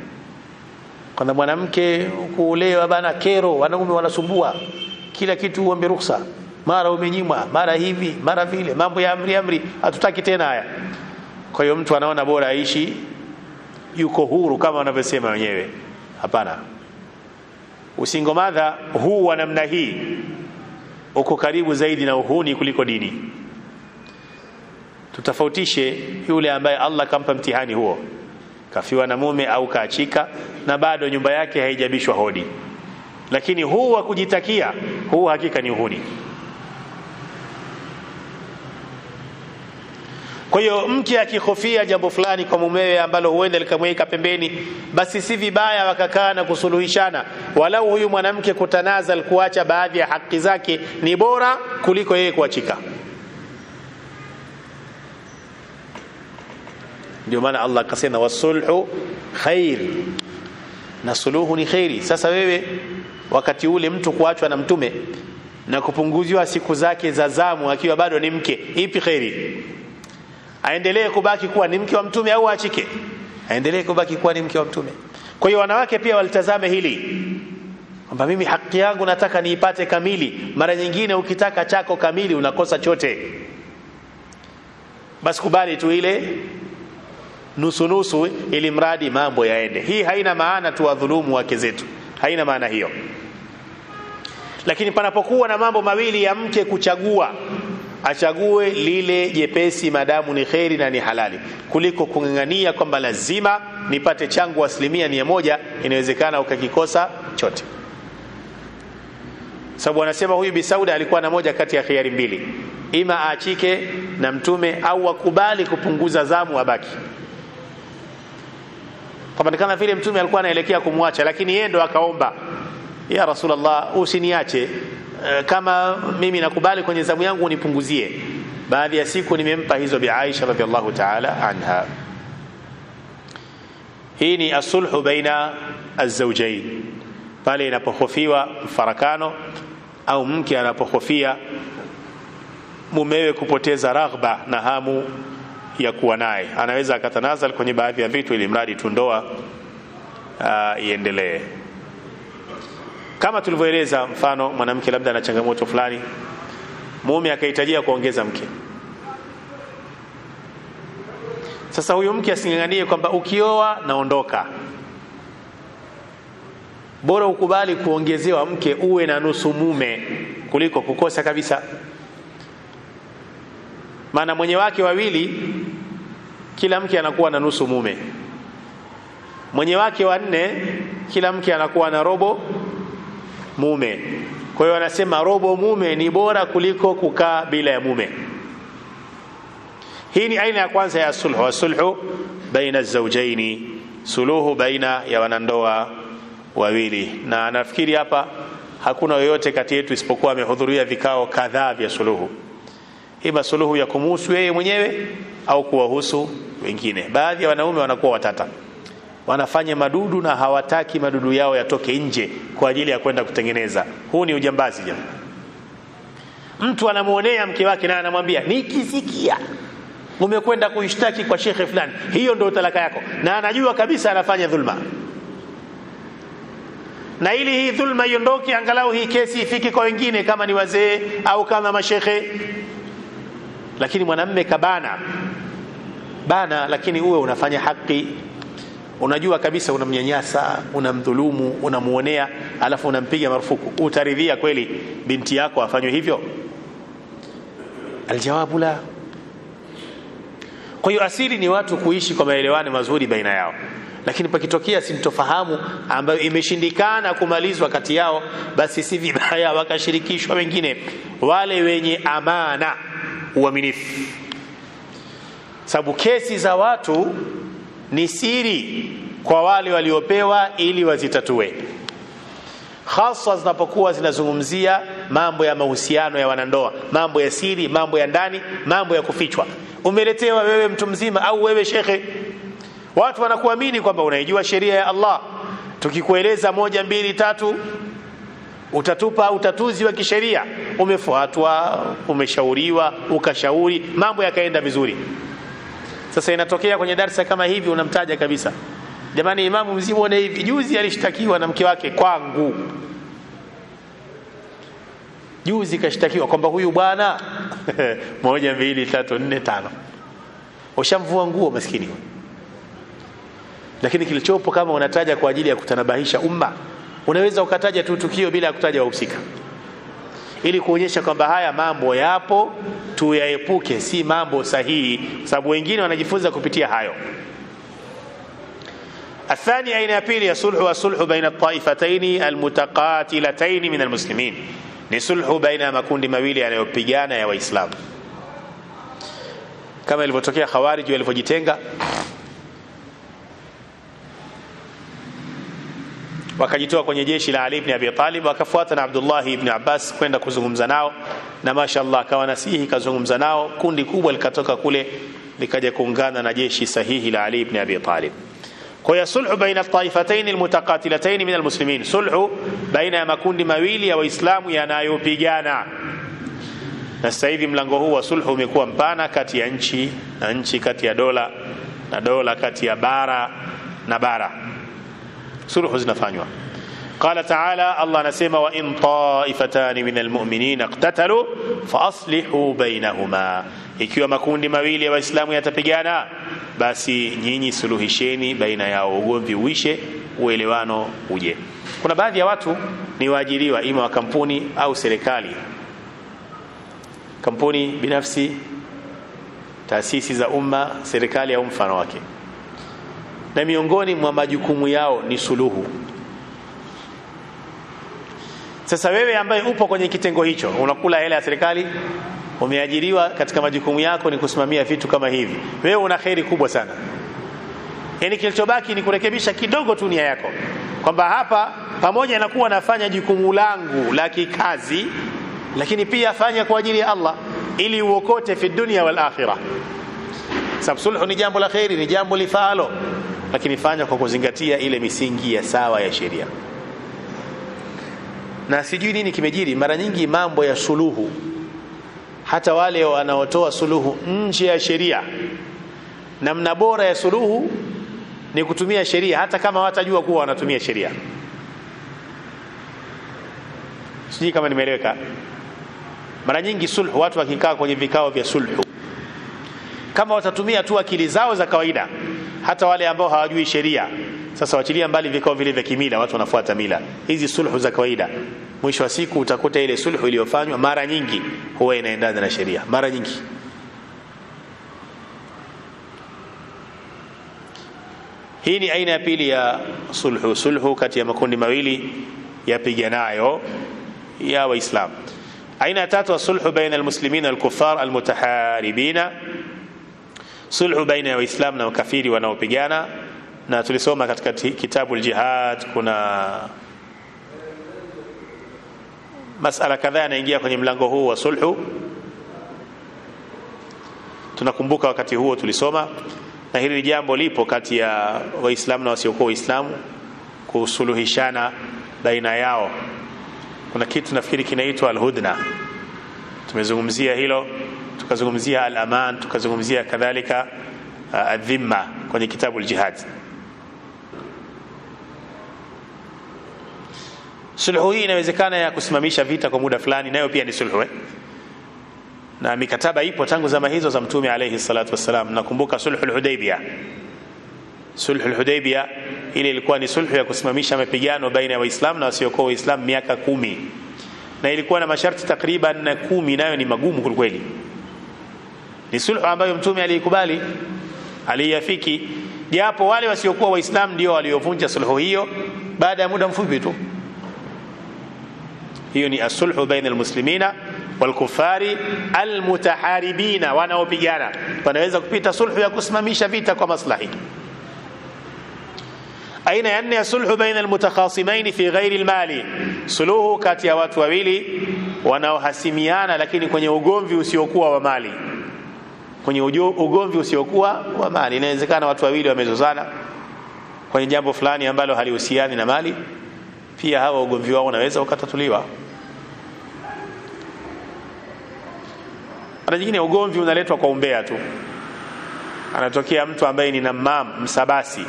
Kwa mwanamke kuolewa bana kero, wanaume wanasumbua. Kila kitu uombe ruhusa. Mara umenyimwa, mara hivi, mara vile, mambo ya amri, hatutaki tena haya. Kwa hiyo mtu anaona bora aishi yuko huru kama wanavyosema wenyewe. Hapana. Usingomadha huu wa namna hii uko karibu zaidi na uhuni kuliko dini. Tutafautishe yule ambaye Allah kampa mtihani huo, kafiwa na mume au kaachika na bado nyumba yake haijabishwa hodi. Lakini huu wa kujitakia, huu hakika ni uhuni. Kwa hiyo mke akihofia jambo fulani kwa mumewe ambalo huenda likamweka pembeni, basi si vibaya wakakaa na kusuluhishana. Walau huyu mwanamke kutanazal, kuacha baadhi ya haki zake, ni bora kuliko yeye kuachika. Ndio maana Allah akasema wasulhu khair, na suluhu ni khairi. Sasa wewe wakati ule mtu kuachwa na mtume na kupunguziwa siku zake za zamu akiwa bado ni mke, ipi khairi? Aendelee kubaki kuwa ni mke wa mtume au aachike? Aendelee kubaki kuwa ni mke wa mtume. Kwa hiyo wanawake pia walitazame hili, kwamba mimi haki yangu nataka niipate kamili. Mara nyingine ukitaka chako kamili unakosa chote. Basi kubali tu ile nusu nusu ili mradi mambo yaende. Hii haina maana tuwadhulumu wake zetu, haina maana hiyo. Lakini panapokuwa na mambo mawili ya mke kuchagua, achague lile jepesi madamu ni khairi na ni halali, kuliko kungangania kwamba lazima nipate changu 100%. Inawezekana ukakikosa chote. Sababu anasema huyu Bi Sauda alikuwa na moja kati ya khiari mbili, ima aachike na mtume au akubali kupunguza zamu abaki. Kama vile mtume alikuwa anaelekea kumwacha, lakini yeye ndo akaomba, ya Rasulullah usiniache, kama mimi nakubali kwenye zamu yangu unipunguzie. Baadhi ya siku nimempa hizo Bi Aisha radhiallahu ta'ala anha. Hii ni asulhu baina az-zawjayn, pale inapohofiwa mfarakano au mke anapohofia mumewe kupoteza raghba na hamu ya kuwa naye, anaweza akatanazal kwenye baadhi ya vitu ili mradi tu ndoa iendelee. Kama tulivyoeleza, mfano mwanamke labda ana changamoto fulani, mume akahitajia kuongeza mke. Sasa huyo mke asinganganie kwamba ukioa naondoka. Bora ukubali kuongezewa mke, uwe na nusu mume kuliko kukosa kabisa. Maana mwenye wake wawili, kila mke anakuwa na nusu mume. Mwenye wake 4, kila mke anakuwa na robo mume. Kwa hiyo anasema robo mume ni bora kuliko kukaa bila ya mume. Hii ni aina ya kwanza ya sulhu, sulhu baina az-zawjaini, suluhu baina ya wanandoa wawili. Na nafikiri hapa hakuna yoyote kati yetu isipokuwa amehudhuria vikao kadhaa vya suluhu, ima suluhu ya kumhusu yeye mwenyewe au kuwahusu wengine. Baadhi ya wanaume wanakuwa watata, wanafanya madudu na hawataki madudu yao yatoke nje kwa ajili ya kwenda kutengeneza. Huu ni ujambazi jamani. Mtu anamuonea mke wake na anamwambia nikisikia umekwenda kuishtaki kwa shekhe fulani, hiyo ndio talaka yako, na anajua kabisa anafanya dhulma. Na ili hii dhulma iondoke, angalau hii kesi ifiki kwa wengine kama ni wazee au kama mashekhe. Lakini mwanamume kabana bana, lakini uwe unafanya haki, unajua kabisa unamnyanyasa, unamdhulumu, unamuonea, alafu unampiga marufuku. Utaridhia kweli binti yako afanywe hivyo? Aljawabu la. Kwa hiyo asili ni watu kuishi kwa maelewano mazuri baina yao. Lakini pakitokea sintofahamu ambayo imeshindikana kumalizwa kati yao, basi si vibaya wakashirikishwa wengine, wale wenye amana, uaminifu. Sababu kesi za watu ni siri kwa wale waliopewa ili wazitatue, hasa zinapokuwa zinazungumzia mambo ya mahusiano ya wanandoa, mambo ya siri, mambo ya ndani, mambo ya kufichwa. Umeletewa wewe mtu mzima au wewe shekhe, watu wanakuamini kwamba unaijua sheria ya Allah, tukikueleza 1 2 3 utatupa utatuzi wa kisheria, umefuatwa, umeshauriwa, ukashauri, mambo yakaenda vizuri. Sasa inatokea kwenye darasa kama hivi unamtaja kabisa, jamani imamu mzimuone hivi, juzi alishtakiwa na mke wake kwangu, juzi kashtakiwa kwamba huyu bwana 1 2 3 4 5, ushamvua nguo maskini. Lakini kilichopo kama unataja kwa ajili ya kutanabahisha umma, unaweza ukataja tu tukio bila kutaja wahusika, ili kuonyesha kwamba haya mambo yapo, tuyaepuke, si mambo sahihi, sababu wengine wanajifunza kupitia hayo. الثاني aina ya pili ya sulhu wa sulhu baina at-taifatayn al-mutaqatilatayn min al-muslimin, ni sulhu baina makundi mawili yanayopigana ya Waislamu, kama ilivyotokea Khawarij walivyojitenga wakajitoa kwenye jeshi la Ali ibn Abi Talib, wakafuata na Abdullah ibn Abbas kwenda kuzungumza nao, na mashaallah akawa nasihi kazungumza nao, kundi kubwa likatoka kule likaja kuungana na jeshi sahihi la Ali ibn Abi Talib. Kwa hiyo sulhu baina at-taifatayn al-mutaqatilatayn min al-muslimin, sulhu baina ya makundi mawili ya Waislamu yanayopigana. Na sasa hivi mlango huu wa sulhu umekuwa mpana, kati ya nchi na nchi, kati ya dola na dola, kati ya bara na bara, sulhu zinafanywa. Qala ta'ala, Allah anasema wa in taifatan min almu'minina iqtatalu fa aslihu bainahuma, ikiwa makundi mawili ya Waislamu yatapigana, basi nyinyi suluhisheni baina yao, ugomvi uishe, uelewano uje. Kuna baadhi ya watu ni waajiriwa ima wa kampuni au serikali, kampuni binafsi, taasisi za umma, serikali au mfano wake, na miongoni mwa majukumu yao ni suluhu. Sasa wewe ambaye upo kwenye kitengo hicho, unakula hela ya serikali, umeajiriwa, katika majukumu yako ni kusimamia vitu kama hivi, wewe una khairi kubwa sana. Yani kilichobaki ni kurekebisha kidogo tu nia yako, kwamba hapa pamoja na kuwa nafanya jukumu langu la kikazi, lakini pia fanya kwa ajili ya Allah, ili uokote fi dunia wal akhirah. Sababu sulhu ni jambo la khairi, ni jambo lifaalo, lakini fanya kwa kuzingatia ile misingi ya sawa ya sheria. Na sijui nini kimejiri, mara nyingi mambo ya suluhu, hata wale wanaotoa suluhu nje ya sheria, namna bora ya suluhu ni kutumia sheria, hata kama watajua kuwa wanatumia sheria. Sijui kama nimeeleweka. Mara nyingi sulhu, watu wakikaa kwenye vikao vya sulhu, kama watatumia tu akili zao za kawaida, hata wale ambao hawajui sheria, sasa wachilia mbali vikao vile vya kimila, watu wanafuata mila hizi, sulhu za kawaida, mwisho wa siku utakuta ile sulhu iliyofanywa mara nyingi huwa inaendana na sheria, mara nyingi. Hii ni aina ya pili ya sulhu, sulhu kati ya makundi mawili yapiganayo ya Waislamu. Aina ya tatu, sulhu baina almuslimina walkuffar almutaharibina, sulhu baina ya Waislamu na makafiri wanaopigana. Na tulisoma katika kitabu al-Jihad, kuna masala kadhaa yanaingia kwenye mlango huu wa sulhu. Tunakumbuka wakati huo tulisoma, na hili jambo lipo kati ya Waislamu na wasiokuwa Waislamu, kusuluhishana baina yao. Kuna kitu nafikiri kinaitwa al-hudna, tumezungumzia hilo, tukazungumzia al-aman, tukazungumzia kadhalika adh-dhimma kwenye kitabu al-Jihad. Sulhu hii inawezekana ya kusimamisha vita kwa muda fulani, nayo pia ni sulhu. Na mikataba ipo tangu zama hizo za Mtume alayhi salatu wasalam. Nakumbuka sulhul Hudaybiyah. Sulhul Hudaybiyah ile ilikuwa ni sulhu ya kusimamisha mapigano baina ya Waislamu na wasiokuwa Waislamu miaka 10, na ilikuwa na masharti takriban 10, nayo ni magumu kweli. Ni sulhu ambayo Mtume alikubali, aliyafiki, japo wale wasiokuwa waislamu ndio waliovunja sulhu hiyo baada ya muda mfupi tu. Hiyo ni as-sulhu baina al-muslimina wal-kuffari al-mutaharibina, wanaopigana. Wanaweza kupita sulhu ya kusimamisha vita kwa maslahi. Aina ya nne ya sulhu baina al-mutakhasimain fi ghairi al-mali, suluhu kati ya watu wawili wanaohasimiana lakini kwenye ugomvi usiokuwa wa mali. Kwenye ugomvi usiokuwa wa mali, inawezekana watu wawili wamezozana kwenye jambo fulani ambalo halihusiani na mali, pia hawa ugomvi wao unaweza ukatatuliwa. Mara nyingine ugomvi unaletwa kwa umbea tu. Anatokea mtu ambaye ni namam, msabasi,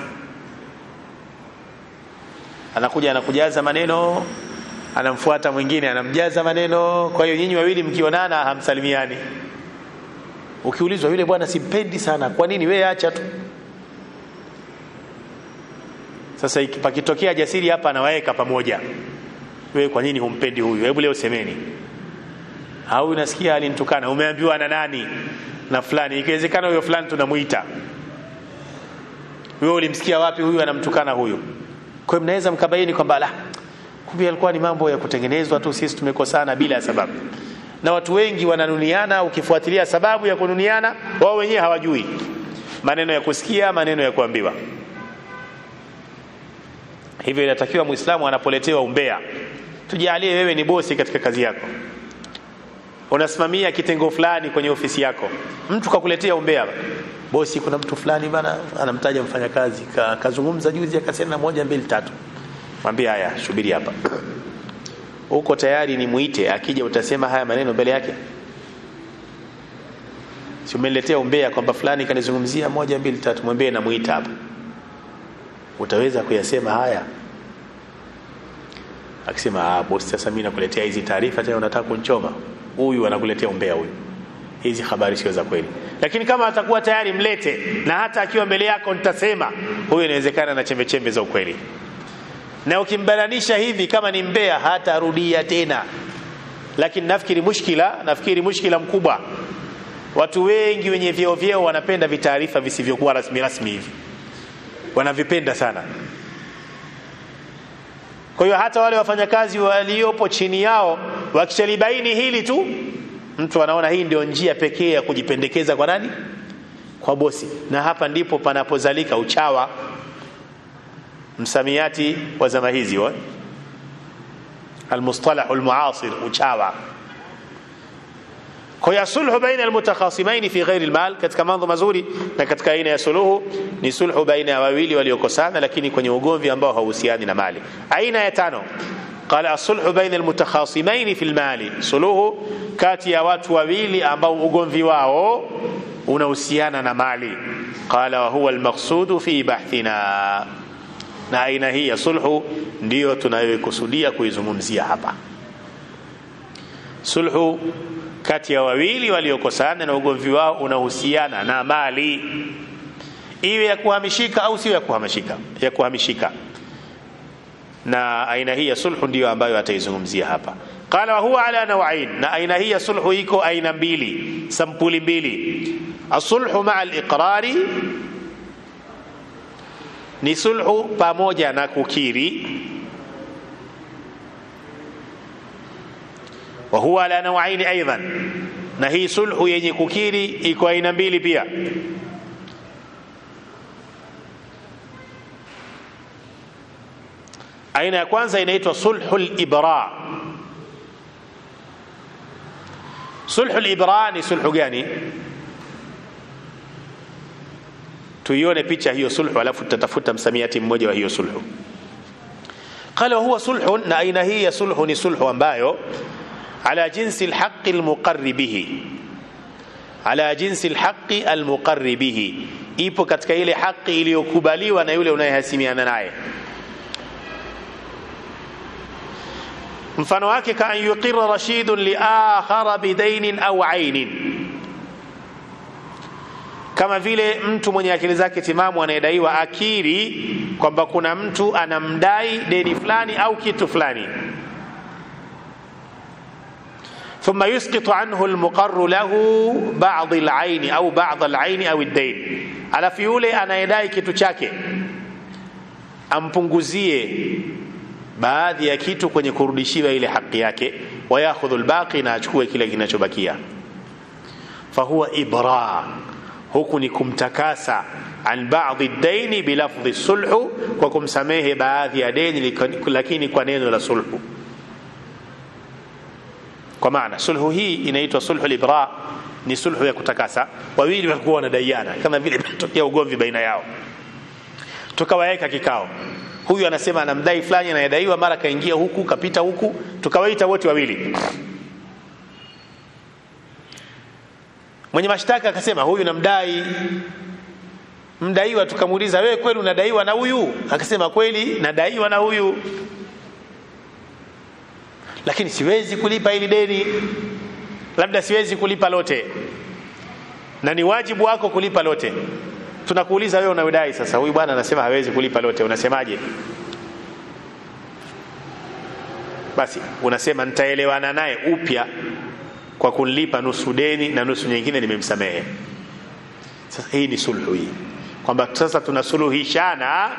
anakuja anakujaza maneno, anamfuata mwingine anamjaza maneno, kwa hiyo nyinyi wawili mkionana hamsalimiani. Ukiulizwa, yule bwana simpendi sana, kwa nini? Wewe acha tu. Sasa ikipakitokea jasiri hapa anawaeka pamoja, wewe kwa nini humpendi huyu? Hebu leo semeni. Au unasikia alinitukana, umeambiwa na nani? Na fulani. Ikiwezekana huyo fulani tunamuita, wewe ulimsikia wapi huyu anamtukana huyu? Kwa hiyo mnaweza mkabaini kwamba la, kumbe alikuwa ni mambo ya kutengenezwa tu, sisi tumekosana bila sababu. Na watu wengi wananuniana, ukifuatilia sababu ya kununiana wao wenyewe hawajui. Maneno ya kusikia, maneno ya kuambiwa. Hivyo inatakiwa Muislamu anapoletewa umbea, tujalie wewe ni bosi katika kazi yako, unasimamia kitengo fulani kwenye ofisi yako, mtu kakuletea umbea, bosi kuna mtu fulani bana anamtaja mfanyakazi kazungumza juzi akasema 1 2 3, mwambie haya, subiri hapa. Uko tayari ni muite, akija utasema haya maneno mbele yake? Si umeletea umbea kwamba fulani kanizungumzia 1 2 3, mwambie na muita hapa. Utaweza kuyasema haya? Akisema bosi, sasa mimi nakuletea hizi taarifa tena unataka kunchoma. Huyu anakuletea umbea huyu. Hizi habari sio za kweli. Lakini kama atakuwa tayari, mlete, na hata akiwa mbele yako nitasema, huyu inawezekana na chembe chembe za ukweli. Na ukimbananisha hivi kama ni mbea hatarudia tena. Lakini nafikiri mushkila mkubwa, watu wengi wenye vyeo wanapenda vitaarifa visivyokuwa rasmi hivi, wanavipenda sana. Kwa hiyo hata wale wafanyakazi waliopo chini yao wakishalibaini hili tu, mtu anaona hii ndio njia pekee ya kujipendekeza kwa nani? Kwa bosi. Na hapa ndipo panapozalika uchawa, msamiati wa zama hizi wa almustalah almuasir, uchawa. Kwa hiyo sulhu baina almutakhasimain fi ghairi almal, katika mambo mazuri na katika aina ya suluhu ni sulhu baina ya wawili waliokosana lakini kwenye ugomvi ambao hauhusiani na mali. Aina ya 5, qala as-sulhu baina almutakhasimain fi almali, suluhu kati ya watu wawili ambao ugomvi wao unahusiana na mali. Qala wa huwa almaqsud fi bahthina, na aina hii ya sulhu ndio tunayokusudia kuizungumzia hapa. Sulhu kati ya wawili waliokosana na ugomvi wao unahusiana na mali, iwe ya kuhamishika au sio ya kuhamishika. Na aina hii ya sulhu ndio ambayo ataizungumzia hapa. Qala wa huwa ala nawain, na aina hii ya sulhu iko aina mbili, sampuli mbili. As-sulhu ma'a al-iqrari, ni sulhu pamoja na kukiri. Wa huwa ala nawain aidan, na hii sulhu yenye kukiri iko aina mbili pia. Aina ya kwanza inaitwa sulhul ibra. Sulhul ibra ni sulhu gani? Tuione picha hiyo sulhu alafu tutatafuta msamiati mmoja wa hiyo sulhu. Qala huwa sulhun, na aina hii ya sulhu ni sulhu ambayo ala jinsi alhaqqi almuqarri bihi, ala jinsi alhaqqi almuqarri bihi, ipo katika ile haki iliyokubaliwa na yule unayehasimiana naye. Mfano wake ka an yuqirra rashidun li akhara bidainin au ainin, kama vile mtu mwenye akili zake timamu anayedaiwa akiri kwamba kuna mtu anamdai deni fulani au kitu fulani. ثم يسقط عنه المقر له بعض العين أو بعض العين أو الدين, alafu yule anayedai kitu chake ampunguzie baadhi ya kitu kwenye kurudishiwa ile haki yake, wayakhudhu albaqi, na achukue kile kinachobakia, fahuwa ibra, huku ni kumtakasa an baadhi daini bilafdhi sulhu, kwa kumsamehe baadhi ya deni lakini kwa neno la sulhu. Kwa maana sulhu hii inaitwa sulhu al-ibra, ni sulhu ya kutakasa. Wawili walikuwa wanadaiana kama vile tokea ugomvi baina yao, tukawaweka kikao, huyu anasema anamdai fulani, anayedaiwa mara kaingia huku kapita huku, tukawaita wote wawili. Mwenye mashtaka akasema huyu namdai, mdaiwa tukamuuliza wewe kweli unadaiwa na huyu? Akasema kweli nadaiwa na huyu, lakini siwezi kulipa hili deni, labda siwezi kulipa lote, na ni wajibu wako kulipa lote. Tunakuuliza wewe unadai sasa, huyu bwana anasema hawezi kulipa lote, unasemaje? Basi unasema nitaelewana naye upya kwa kulipa nusu deni na nusu nyingine nimemsamehe. Sasa hii ni sulhu hii, kwamba sasa tunasuluhishana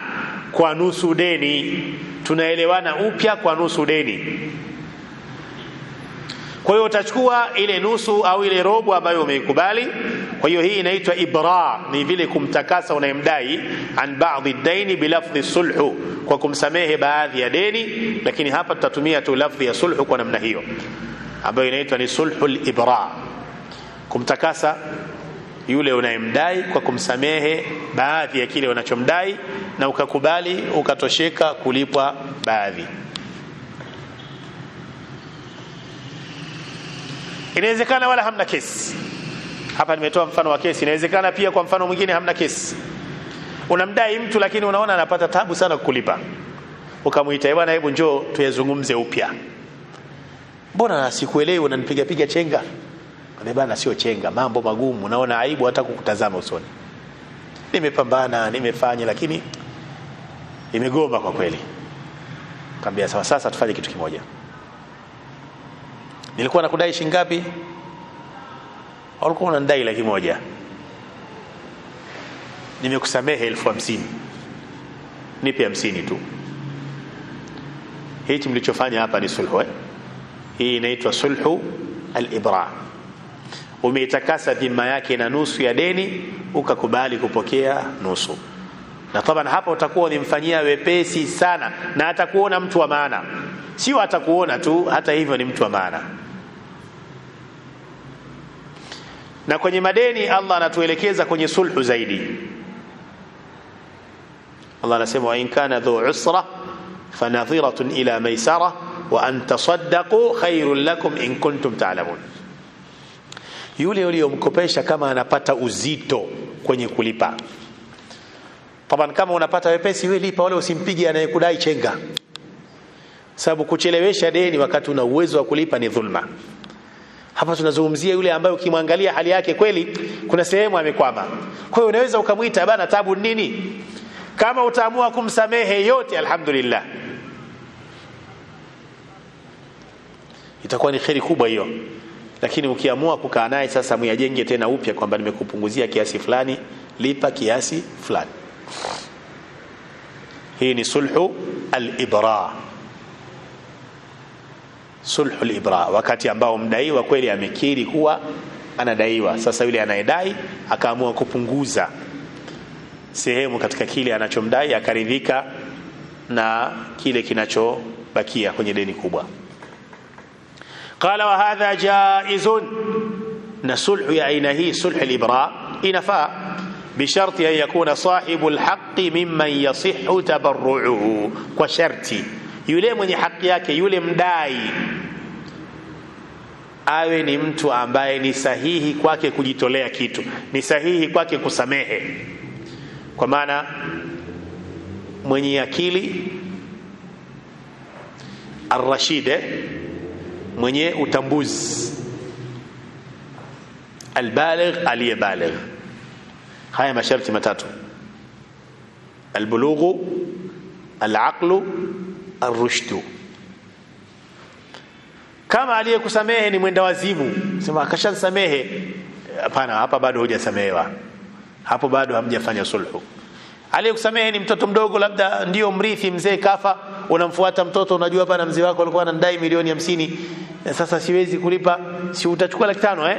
kwa nusu deni, tunaelewana upya kwa nusu deni. Kwa hiyo utachukua ile nusu au ile robo ambayo umeikubali. Kwa hiyo hii inaitwa ibra, ni vile kumtakasa unayemdai an baadhi daini bilafdhi sulhu, kwa kumsamehe baadhi ya deni, lakini hapa tutatumia tu lafdhi ya sulhu kwa namna hiyo ambayo inaitwa ni sulhul ibra, kumtakasa yule unayemdai kwa kumsamehe baadhi ya kile unachomdai, na ukakubali ukatosheka kulipwa baadhi. Inawezekana wala hamna kesi. Hapa nimetoa mfano wa kesi. Inawezekana pia kwa mfano mwingine hamna kesi. Unamdai mtu lakini unaona anapata tabu sana kukulipa, ukamuita bwana, hebu njoo tuyazungumze upya. Mbona sikuelewi, unanipiga piga chenga? Bwana sio chenga, mambo magumu, naona aibu hata kukutazama usoni. Nimepambana, nimefanya, lakini imegoma kwa kweli. Kaambia sawa, sasa tufanye kitu kimoja. Nilikuwa nakudai shilingi ngapi? Ulikuwa unanidai 100,000. Nimekusamehe 50,000. Nipe 50 tu. Hichi mlichofanya hapa ni sulhu. Hii inaitwa sulhu al-ibra. Umeitakasa dhima yake na nusu ya deni, ukakubali kupokea nusu. Na taban hapa utakuwa unimfanyia wepesi sana, na atakuona mtu wa maana. Sio atakuona tu, hata hivyo ni mtu wa maana. Na kwenye madeni Allah anatuelekeza kwenye sulhu zaidi. Allah anasema wa in kana dhu usra fanadhiratun ila maisara wa an tasaddaqu khairul lakum in kuntum ta'lamun. Yule uliyomkopesha kama anapata uzito kwenye kulipa, taban kama unapata wepesi wewe lipa, wala usimpige anayekudai chenga, sababu kuchelewesha deni wakati una uwezo wa kulipa ni dhulma. Hapa tunazungumzia yule ambaye ukimwangalia hali yake kweli kuna sehemu amekwama. Kwa hiyo unaweza ukamuita bana, tabu nini? Kama utaamua kumsamehe yote, alhamdulillah, itakuwa ni kheri kubwa hiyo. Lakini ukiamua kukaa naye sasa, muyajenge tena upya kwamba nimekupunguzia kiasi fulani, lipa kiasi fulani. Hii ni sulhu al-ibra. Sulhu al-ibra, wakati ambao mdaiwa kweli amekiri kuwa anadaiwa. Sasa yule anayedai akaamua kupunguza sehemu katika kile anachomdai, akaridhika na kile kinachobakia kwenye deni kubwa. Qala wa hadha jaizun, na sulhu ya aina hii, sulhu al-ibra, inafaa bisharti an yakuna sahibu al-haqqi mimman yasihhu tabarru'uhu, kwa sharti yule mwenye haki yake, yule mdai, awe ni mtu ambaye ni sahihi kwake kujitolea kitu, ni sahihi kwake kusamehe. Kwa maana mwenye akili ar-rashid, mwenye utambuzi, al-baligh, aliyebaligh. Haya masharti matatu: al-bulughu, al-aqlu, ar-rushdu. Kama aliyekusamehe ni mwenda wazimu, sema akashasamehe, hapana, hapa bado hujasamehewa. hapo bado hamjafanya sulhu. Aliyekusamehe ni mtoto mdogo, labda ndio mrithi, mzee kafa, unamfuata mtoto, unajua hapa na mzee wako alikuwa anadai milioni 50, sasa siwezi kulipa, si utachukua 500,000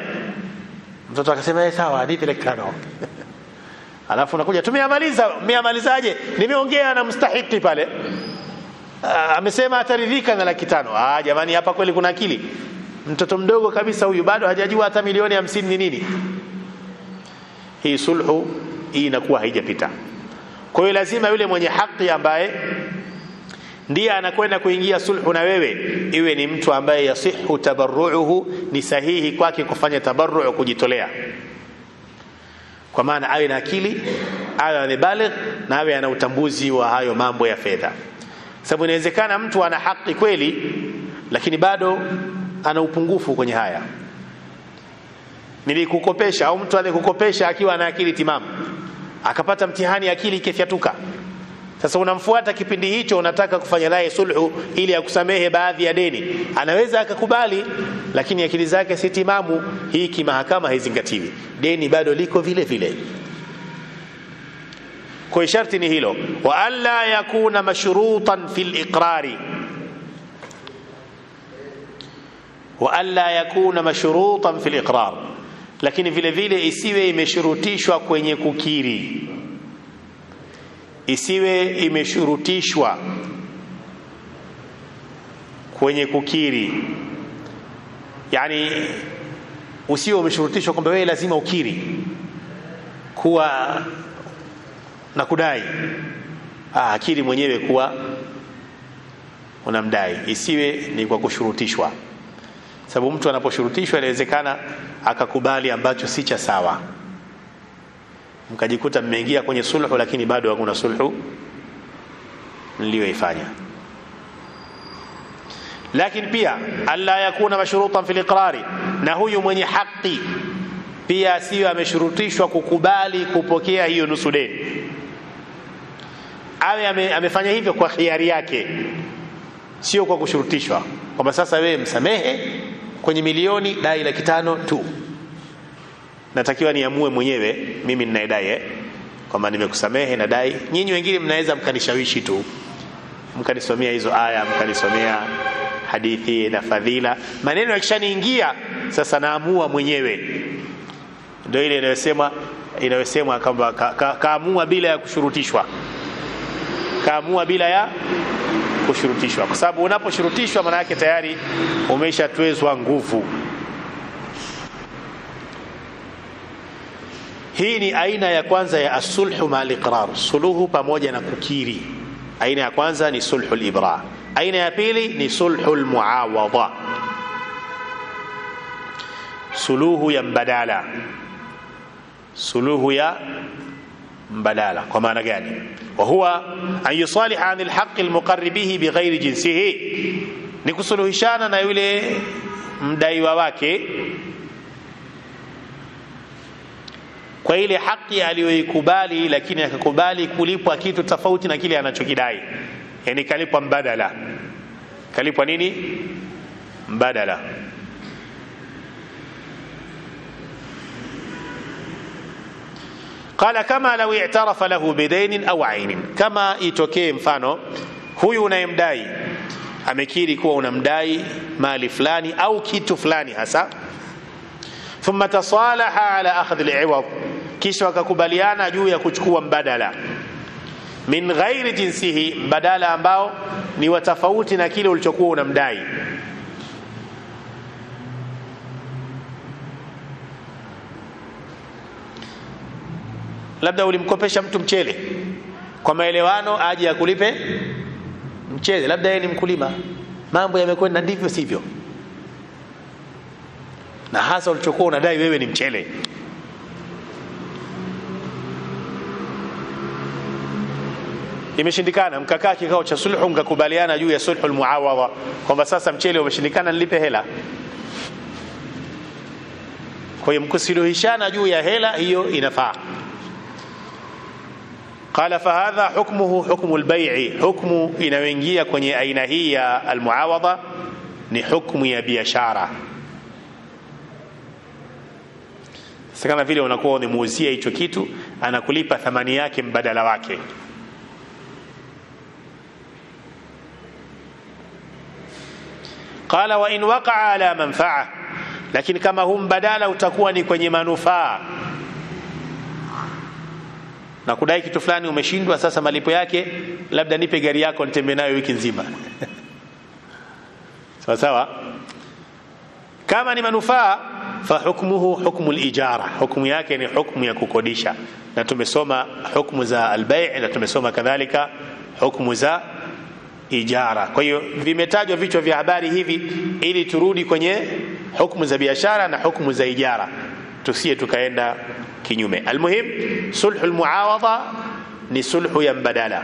Mtoto akasema sawa, nipe 500,000 alafu unakuja tumeamalizaje? Nimeongea na mstahiki pale, amesema ataridhika na 500,000. Jamani, hapa kweli kuna akili? Mtoto mdogo kabisa huyu, bado hajajua hata milioni 50 ni nini. Hii sulhu hii inakuwa haijapita. Kwa hiyo lazima yule mwenye haki ambaye ndiye anakwenda kuingia sulhu na wewe, iwe ni mtu ambaye yasihu tabarruuhu, ni sahihi kwake kufanya tabarru, kujitolea, kwa maana awe na akili, awe ni baligh, na awe ana utambuzi wa hayo mambo ya fedha. Sababu inawezekana mtu ana haki kweli, lakini bado ana upungufu kwenye haya. Nilikukopesha, au mtu alikukopesha akiwa na akili timamu, akapata mtihani, akili ikafyatuka. Sasa unamfuata kipindi hicho, unataka kufanya naye sulhu ili akusamehe baadhi ya deni. Anaweza akakubali, lakini akili zake si timamu. Hii kimahakama haizingatiwi, deni bado liko vile vile. Kwa sharti ni hilo, wa alla yakuna mashrutan fil iqrari, wa alla yakuna mashrutan fil iqrar, lakini vile vile isiwe imeshurutishwa kwenye kukiri, isiwe imeshurutishwa kwenye kukiri. Yani usiwe umeshurutishwa kwamba wewe lazima ukiri kuwa na kudai, akiri mwenyewe kuwa unamdai, isiwe ni kwa kushurutishwa. Sababu mtu anaposhurutishwa inawezekana akakubali ambacho si cha sawa, mkajikuta mmeingia kwenye sulhu lakini bado hakuna sulhu mlioifanya. Lakini pia alla yakuna mashrutan fil iqrari, na huyu mwenye haki pia asiwe ameshurutishwa kukubali kupokea hiyo nusu deni, awe amefanya hivyo kwa khiari yake, sio kwa kushurutishwa kwamba sasa wewe msamehe kwenye milioni, dai 500,000 tu, natakiwa niamue mwenyewe mimi ninaidai kwamba nimekusamehe na dai. Nyinyi wengine mnaweza mkanishawishi tu, mkanisomea hizo aya, mkanisomea hadithi na fadhila, maneno yakishaniingia sasa naamua mwenyewe. Ndio ile inayosemwa kwamba kaamua bila ya kushurutishwa, kaamua bila ya kushurutishwa, kwa sababu unaposhurutishwa maana yake tayari umeshatwezwa nguvu. Hii ni aina ya kwanza ya as-sulhu ma'al iqrar, suluhu pamoja na kukiri. Aina ya kwanza ni sulhu al-ibra. Aina ya pili ni sulhu al-muawadha, suluhu ya mbadala. Suluhu ya mbadala kwa maana gani? Wa huwa an yusaliha an al-haqq al-muqarr bihi bighairi jinsihi, ni kusuluhishana na yule mdaiwa wake kwa ile haki aliyoikubali, lakini akakubali kulipwa kitu tofauti na kile anachokidai. Yani kalipwa mbadala. Kalipwa nini? Mbadala. Qala kama law i'tarafa lahu bidainin aw 'ainin, kama itokee mfano huyu unayemdai amekiri kuwa unamdai mali fulani au kitu fulani hasa, thumma tasalaha ala akhdh al-'iwad, kisha wakakubaliana juu ya kuchukua mbadala min ghairi jinsihi, mbadala ambao ni watofauti na kile ulichokuwa unamdai. Labda ulimkopesha mtu mchele kwa maelewano aje akulipe mchele, labda yeye ni mkulima, mambo yamekwenda ndivyo sivyo, na hasa ulichokuwa unadai wewe ni mchele. Imeshindikana, mkakaa kikao cha sulhu, mkakubaliana juu ya sulhu al-muawadha kwamba sasa mchele umeshindikana, nilipe hela. Kwa hiyo mkusuluhishana juu ya hela, hiyo inafaa. Qala fahadha hukmuhu hukmu al-bay'i, hukmu inayoingia kwenye aina hii ya al-muawadha ni hukmu ya biashara. Sasa kama vile unakuwa unamuuzia hicho kitu, anakulipa thamani yake mbadala wake. Qala wa in waqa'a ala manfa'a, lakini kama huu mbadala utakuwa ni kwenye manufaa, na kudai kitu fulani umeshindwa, sasa malipo yake labda nipe gari yako nitembee nayo wiki nzima. Sawa sawa. Kama ni manufaa, fa hukmuhu hukmu al-ijara, hukumu yake ni hukumu ya kukodisha, na tumesoma hukumu za al-bay' na tumesoma kadhalika hukumu za ijara. Kwa hiyo vimetajwa vichwa vya habari hivi ili turudi kwenye hukumu za biashara na hukumu za ijara, tusiye tukaenda kinyume. Almuhim, sulhul muawadha ni sulhu ya mbadala.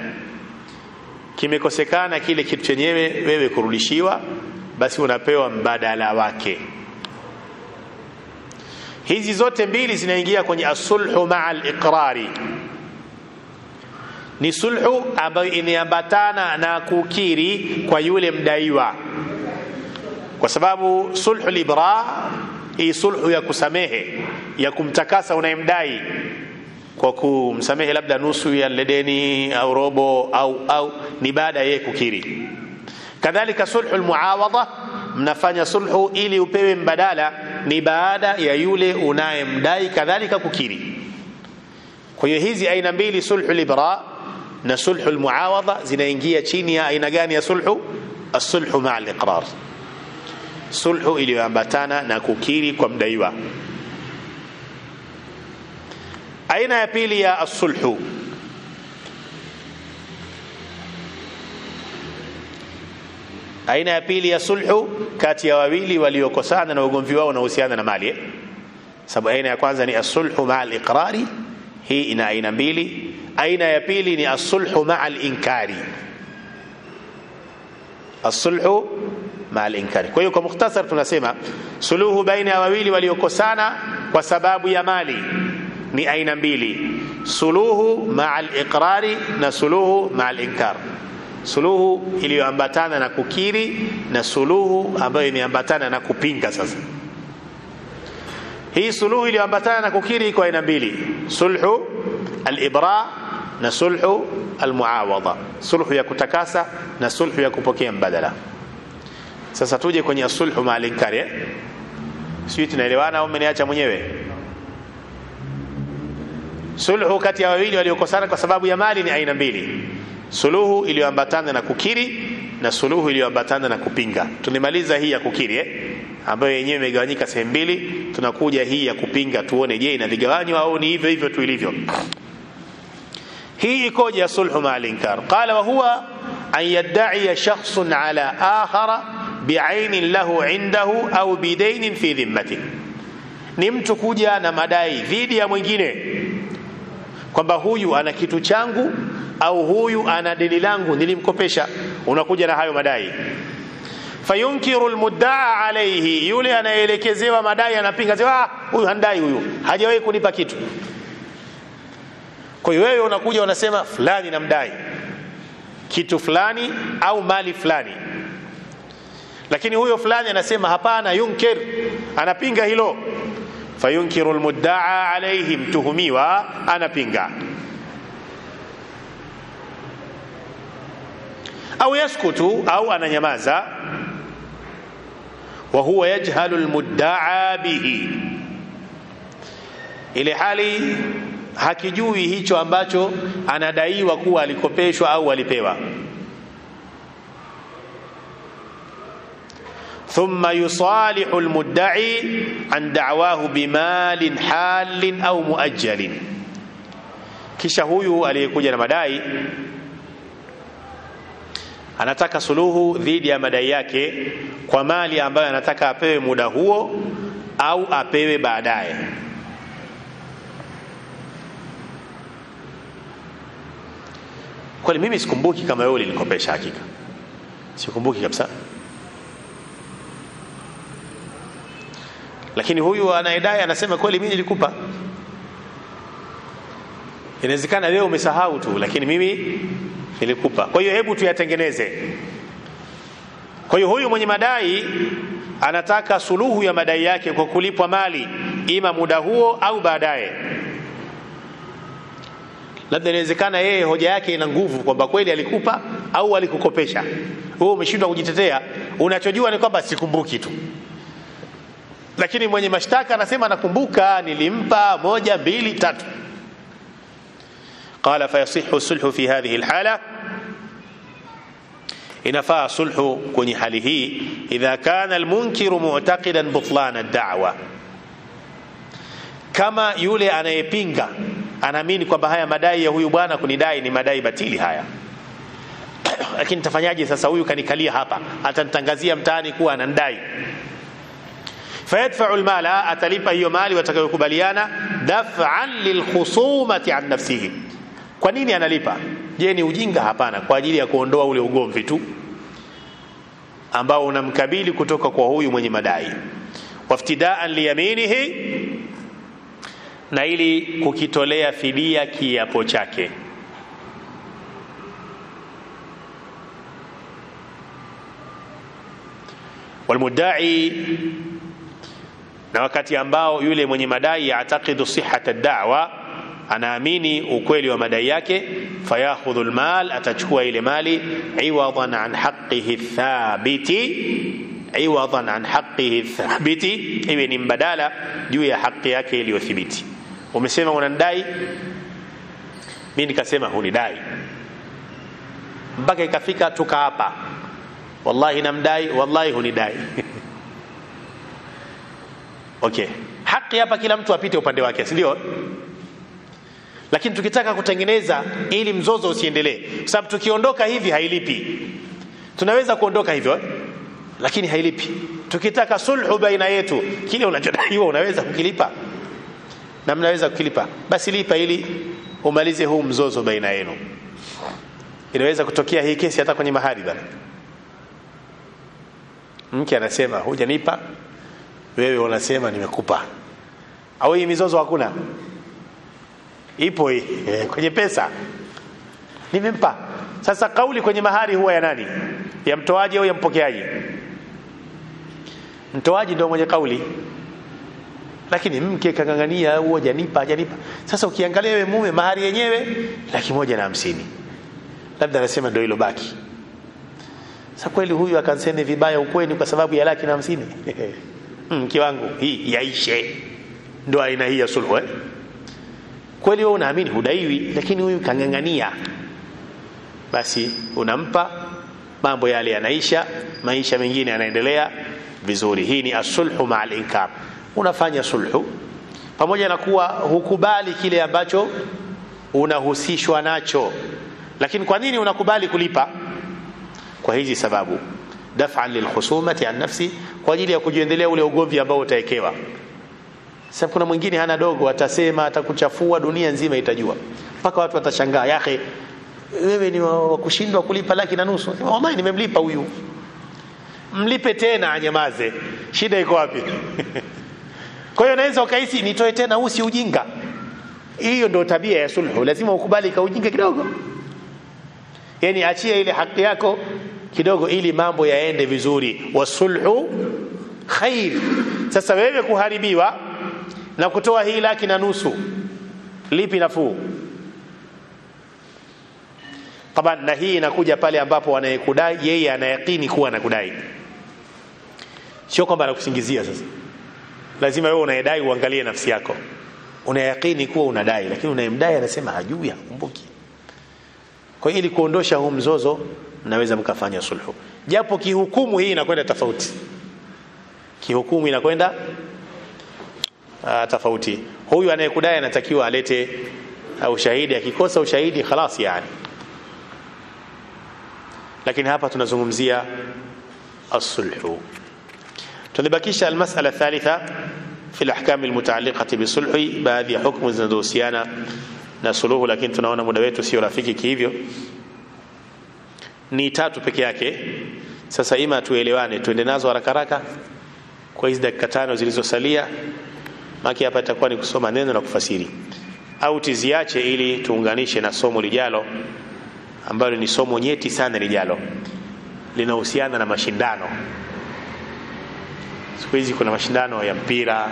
Kimekosekana kile kitu chenyewe wewe kurudishiwa, basi unapewa mbadala wake. Hizi zote mbili zinaingia kwenye as-sulhu ma'al iqrari. Ni sulhu ambayo inaambatana na kukiri kwa yule mdaiwa, kwa sababu sulhu al-ibra hii sulhu ya kusamehe, ya kumtakasa unayemdai kwa kumsamehe labda nusu ya ledeni au robo au ni baada yeye kukiri. Kadhalika sulhu al-muawadha, mnafanya sulhu ili upewe mbadala, ni baada ya yule unayemdai kadhalika kukiri. Kwa hiyo hizi aina mbili, sulhu al-ibra na sulhu al-muawadha, zinaingia chini ya aina gani ya sulhu? As-sulhu ma'a al-iqrar, sulhu iliyoambatana na kukiri kwa mdaiwa. Aina ya pili ya as-sulhu, aina ya pili ya sulhu kati ya wawili waliokosana na ugomvi wao unahusiana na mali. Sababu aina ya kwanza ni as-sulhu ma'a al-iqrari, hii ina aina mbili. Aina ya pili ni as-sulhu ma'a al-inkari, as-sulhu ma'a al-inkari. Kwa hiyo kwa mukhtasar tunasema suluhu baina ya wawili waliokosana kwa sababu ya mali ni aina mbili: suluhu ma'a al-iqrari na suluhu ma'a al-inkar. Suluhu iliyoambatana na kukiri na suluhu ambayo imeambatana na kupinga. Sasa hii suluhu iliyoambatana na kukiri iko aina mbili: sulhu al-ibra na sulhu al-muawadha, sulhu ya kutakasa na sulhu ya kupokea mbadala. Sasa tuje kwenye sulhu ma'a al-inkari. Sisi tunaelewana au mmeniacha mwenyewe? Sulhu kati ya wawili waliokosana kwa sababu ya mali ni aina mbili: suluhu iliyoambatana na kukiri na suluhu iliyoambatana na kupinga. Tunimaliza hii ya kukiri ambayo yenyewe imegawanyika sehemu mbili, tunakuja hii ya kupinga tuone je inavigawanywa au ni hivyo hivyo tu ilivyo. Hii ikoje ya sulhu ma'al inkar? Qala wa huwa an yadda'i shakhsun ala akhara bi'ainin lahu 'indahu au bidainin fi dhimmati. Ni mtu kuja na madai dhidi ya mwingine kwamba huyu ana kitu changu au huyu ana deni langu nilimkopesha, unakuja na hayo madai. Fayunkiru almudda'a alayhi, yule anaelekezewa madai anapinga, sema huyu handai, huyu hajawahi kunipa kitu. Kwa hiyo wewe unakuja unasema fulani namdai kitu fulani au mali fulani, lakini huyo fulani anasema hapana, yunkir, anapinga hilo. Fayunkiru almudda'a alayhi, mtuhumiwa anapinga. Au yaskutu, au ananyamaza. Wa huwa yajhalu almudda'a bihi, ile hali hakijui hicho ambacho anadaiwa kuwa alikopeshwa au alipewa. Thumma yusalihu almudda'i an da'wahu bimalin halin au muajjalin, kisha huyu aliyekuja na madai anataka suluhu dhidi ya madai yake kwa mali ambayo anataka apewe muda huo au apewe baadaye. Kwani mimi sikumbuki kama wewe ulinikopesha, hakika sikumbuki kabisa, lakini huyu anayedai anasema kweli mimi nilikupa. Inawezekana leo umesahau tu, lakini mimi nilikupa. Kwa hiyo hebu tuyatengeneze. Kwa hiyo huyu mwenye madai anataka suluhu ya madai yake kwa kulipwa mali, ima muda huo au baadaye. labda inawezekana yeye hoja yake ina nguvu kwamba kweli alikupa au alikukopesha, wewe umeshindwa kujitetea, unachojua ni kwamba sikumbuki tu. Lakini mwenye mashtaka anasema nakumbuka, nilimpa 1 2 3. قال فيصح الصلح في هذه الحالة, inafaa sulhu kwenye hali hii idha kana almunkiru mu'taqidan butlan ad-da'wa, kama yule anayepinga anaamini kwamba haya madai ya huyu bwana kunidai ni madai batili haya. Lakini tafanyaje sasa, huyu kanikalia hapa, atanitangazia mtaani kuwa anandai. Fayadfa'u almala, atalipa hiyo mali watakayokubaliana, daf'an lilkhusumati an nafsihi. Kwa nini analipa? Je, ni ujinga? Hapana, kwa ajili ya kuondoa ule ugomvi tu ambao unamkabili kutoka kwa huyu mwenye madai. Waftidaan liyaminihi, na ili kukitolea fidia kiapo chake. Walmudda'i, na wakati ambao yule mwenye madai yataqidu sihhata ad-da'wa, anaamini ukweli wa madai yake, fayakhudhu almal, atachukua ile mali, iwadan an haqqihi thabiti, iwadan an haqqihi thabiti, iwe ni mbadala juu ya haki yake iliyothibiti. Umesema unandai, mimi nikasema hunidai, mpaka ikafika tuka hapa, wallahi namdai, wallahi hunidai. Okay, haki hapa kila mtu apite upande wake, si ndio? Lakini tukitaka kutengeneza ili mzozo usiendelee, kwa sababu tukiondoka hivi hailipi. Tunaweza kuondoka hivyo lakini hailipi. Tukitaka sulhu baina yetu, kile unachodaiwa unaweza kukilipa na mnaweza kukilipa, basi lipa ili umalize huu mzozo baina yenu. Inaweza kutokea hii kesi hata kwenye mahari bana. Mke anasema hujanipa, wewe unasema nimekupa. Au hii mizozo hakuna? Ipo hii kwenye pesa, nimempa. Sasa kauli kwenye mahari huwa ya nani? Ya mtoaji au ya mpokeaji? Mtoaji ndio mwenye kauli, lakini mke kangangania huo hajanipa. Sasa ukiangalia wewe mume, mahari yenyewe 150,000, labda anasema ndio hilo baki. Sasa kweli huyu akanseme vibaya ukweni kwa sababu ya 150,000? Mke wangu, hii yaishe. Ndio aina hii ya sulhu. Kweli wewe unaamini hudaiwi, lakini huyu kangangania, basi unampa, mambo yale yanaisha, maisha mengine yanaendelea vizuri. Hii ni as-sulhu ma'al inkar. Unafanya sulhu pamoja na kuwa hukubali kile ambacho unahusishwa nacho, lakini kwa nini unakubali kulipa? Kwa hizi sababu, daf'an lilkhusumati an nafsi, kwa ajili ya kujiendelea ule ugomvi ambao utaekewa. Sababu kuna mwingine hana dogo, atasema, atakuchafua, dunia nzima itajua, mpaka watu watashangaa, yake wewe ni wa kushindwa kulipa 1,500,000. Wallahi nimemlipa huyu. Mlipe tena anyamaze, shida iko wapi? Kwa hiyo naweza ukahisi nitoe tena, usi ujinga. Hiyo ndio tabia ya sulhu, lazima ukubali ka ujinga kidogo, yani achia ile haki yako kidogo ili mambo yaende vizuri. Wasulhu khair. Sasa wewe kuharibiwa na kutoa hii 1,500,000, lipi nafuu? Kama na hii inakuja pale ambapo anayekudai yeye anayakini kuwa anakudai, sio kwamba anakusingizia. Sasa lazima wewe unayedai uangalie nafsi yako, unayakini kuwa unadai, lakini unayemdai anasema hajui, hakumbuki. Kwa hiyo ili kuondosha huu mzozo, mnaweza mkafanya sulhu, japo kihukumu hii inakwenda tofauti. Kihukumu inakwenda tofauti. Huyu anayekudai anatakiwa alete ushahidi, akikosa ushahidi خلاص yani. Lakini hapa tunazungumzia as-sulhu. Tulibakisha almas'ala thalitha fi al-ahkam al-muta'alliqati bi-sulhi, baadhi ya hukumu zinazohusiana na suluhu, lakini tunaona muda wetu sio rafiki kihivyo, ni 3 peke yake. Sasa ima tuelewane, tuende nazo haraka haraka kwa hizo dakika 5 zilizosalia, maki hapa itakuwa ni kusoma neno na kufasiri, au tiziache ili tuunganishe na somo lijalo ambalo ni somo nyeti sana lijalo, linahusiana na mashindano. Siku hizi kuna mashindano ya mpira,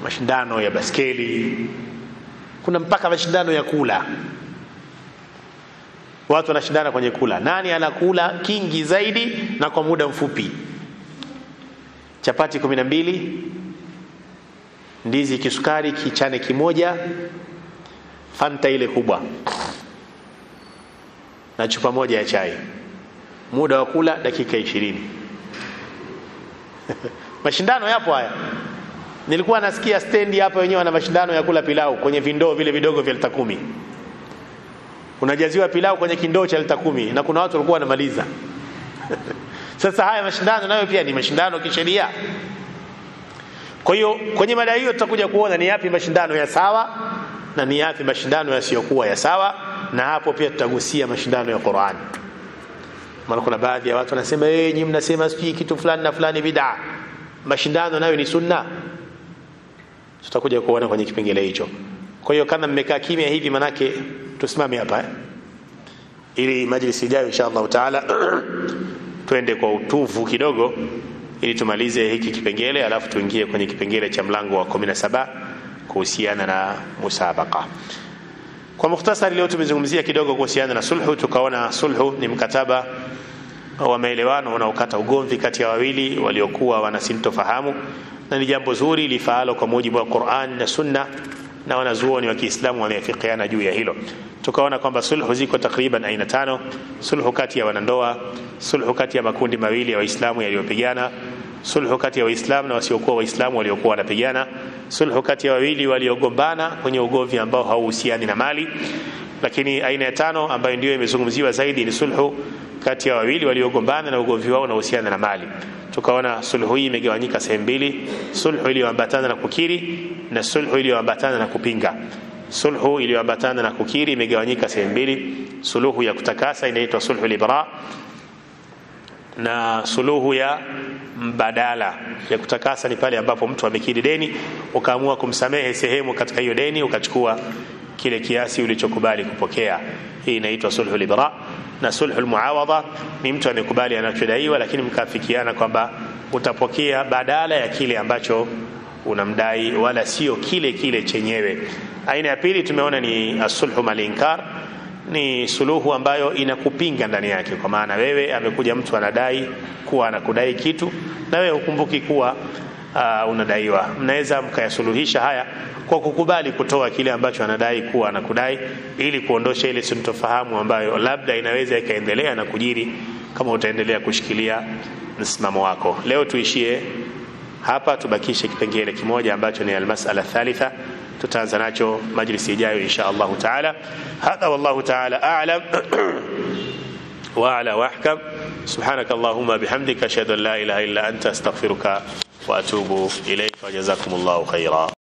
mashindano ya baskeli, kuna mpaka mashindano ya kula. Watu wanashindana kwenye kula, nani anakula kingi zaidi na kwa muda mfupi. Chapati 12, ndizi kisukari kichane kimoja, Fanta ile kubwa na chupa moja ya chai. Muda wa kula dakika 20. Mashindano yapo haya. Nilikuwa nasikia stendi hapa wenyewe wana mashindano ya kula pilau kwenye vindoo vile vidogo vya lita 10. Unajaziwa pilau kwenye kindoo cha lita 10 na kuna watu walikuwa wanamaliza. Sasa haya mashindano nayo pia ni mashindano kisheria. Kwa hiyo kwenye mada hiyo tutakuja kuona ni yapi mashindano ya sawa na ni yapi mashindano yasiyokuwa ya sawa, na hapo pia tutagusia mashindano ya Qur'an. Maana kuna baadhi ya watu wanasema nyinyi mnasema sijui kitu fulani na fulani bid'a. Mashindano nayo ni sunna. Tutakuja kuona kwenye kipengele hicho. Kwa hiyo kama mmekaa kimya hivi manake tusimame hapa ili majlisi ijayo inshallah taala twende kwa utuvu kidogo ili tumalize hiki kipengele, alafu tuingie kwenye kipengele cha mlango wa 17 kuhusiana na musabaqa. Kwa mukhtasari leo tumezungumzia kidogo kuhusiana na sulhu. Tukaona sulhu ni mkataba wa maelewano unaokata ugomvi kati ya wawili waliokuwa wanasintofahamu, na ni jambo zuri lifaalo kwa mujibu wa Qur'an na Sunna, na wanazuoni wa Kiislamu wameafikiana juu ya hilo. Tukaona kwamba sulhu ziko takriban aina 5: sulhu kati ya wanandoa, sulhu kati ya makundi mawili ya Waislamu yaliyopigana, sulhu kati ya Waislamu na wasiokuwa Waislamu waliokuwa wanapigana, sulhu kati ya wawili waliogombana kwenye ugomvi ambao hauhusiani na mali. Lakini aina ya 5 ambayo ndio imezungumziwa zaidi ni sulhu kati ya wawili waliogombana na ugomvi wao unahusiana na mali. Tukaona sulhu hii imegawanyika sehemu mbili: sulhu iliyoambatana na kukiri na sulhu iliyoambatana na kupinga. Sulhu iliyoambatana na kukiri imegawanyika sehemu mbili: suluhu ya kutakasa inaitwa sulhu libra, na suluhu ya mbadala. Ya kutakasa ni pale ambapo mtu amekiri deni, ukaamua kumsamehe sehemu katika hiyo deni, ukachukua kile kiasi ulichokubali kupokea. Hii inaitwa sulhu libra. Na sulhu muawadha ni mtu amekubali anachodaiwa, lakini mkafikiana kwamba utapokea badala ya kile ambacho unamdai, wala sio kile chenyewe. Aina ya pili tumeona ni as-sulhu mal-inkar, ni suluhu ambayo inakupinga ndani yake, kwa maana wewe amekuja mtu anadai kuwa anakudai kitu na wewe ukumbuki kuwa unadaiwa. Mnaweza mkayasuluhisha haya kwa kukubali kutoa kile ambacho anadai kuwa anakudai, ili kuondosha ile sintofahamu ambayo labda inaweza ikaendelea na kujiri kama utaendelea kushikilia msimamo wako. Leo tuishie hapa, tubakishe kipengele kimoja ambacho ni al-mas'ala thalitha. Tutaanza nacho majlisi ijayo insha Allah taala. Hadha wallahu taala a'lam wa ala wahkam. Subhanakallahumma bihamdika ashhadu an la ilaha illa anta astaghfiruka wa atubu ilayka wa jazakumullahu khairan.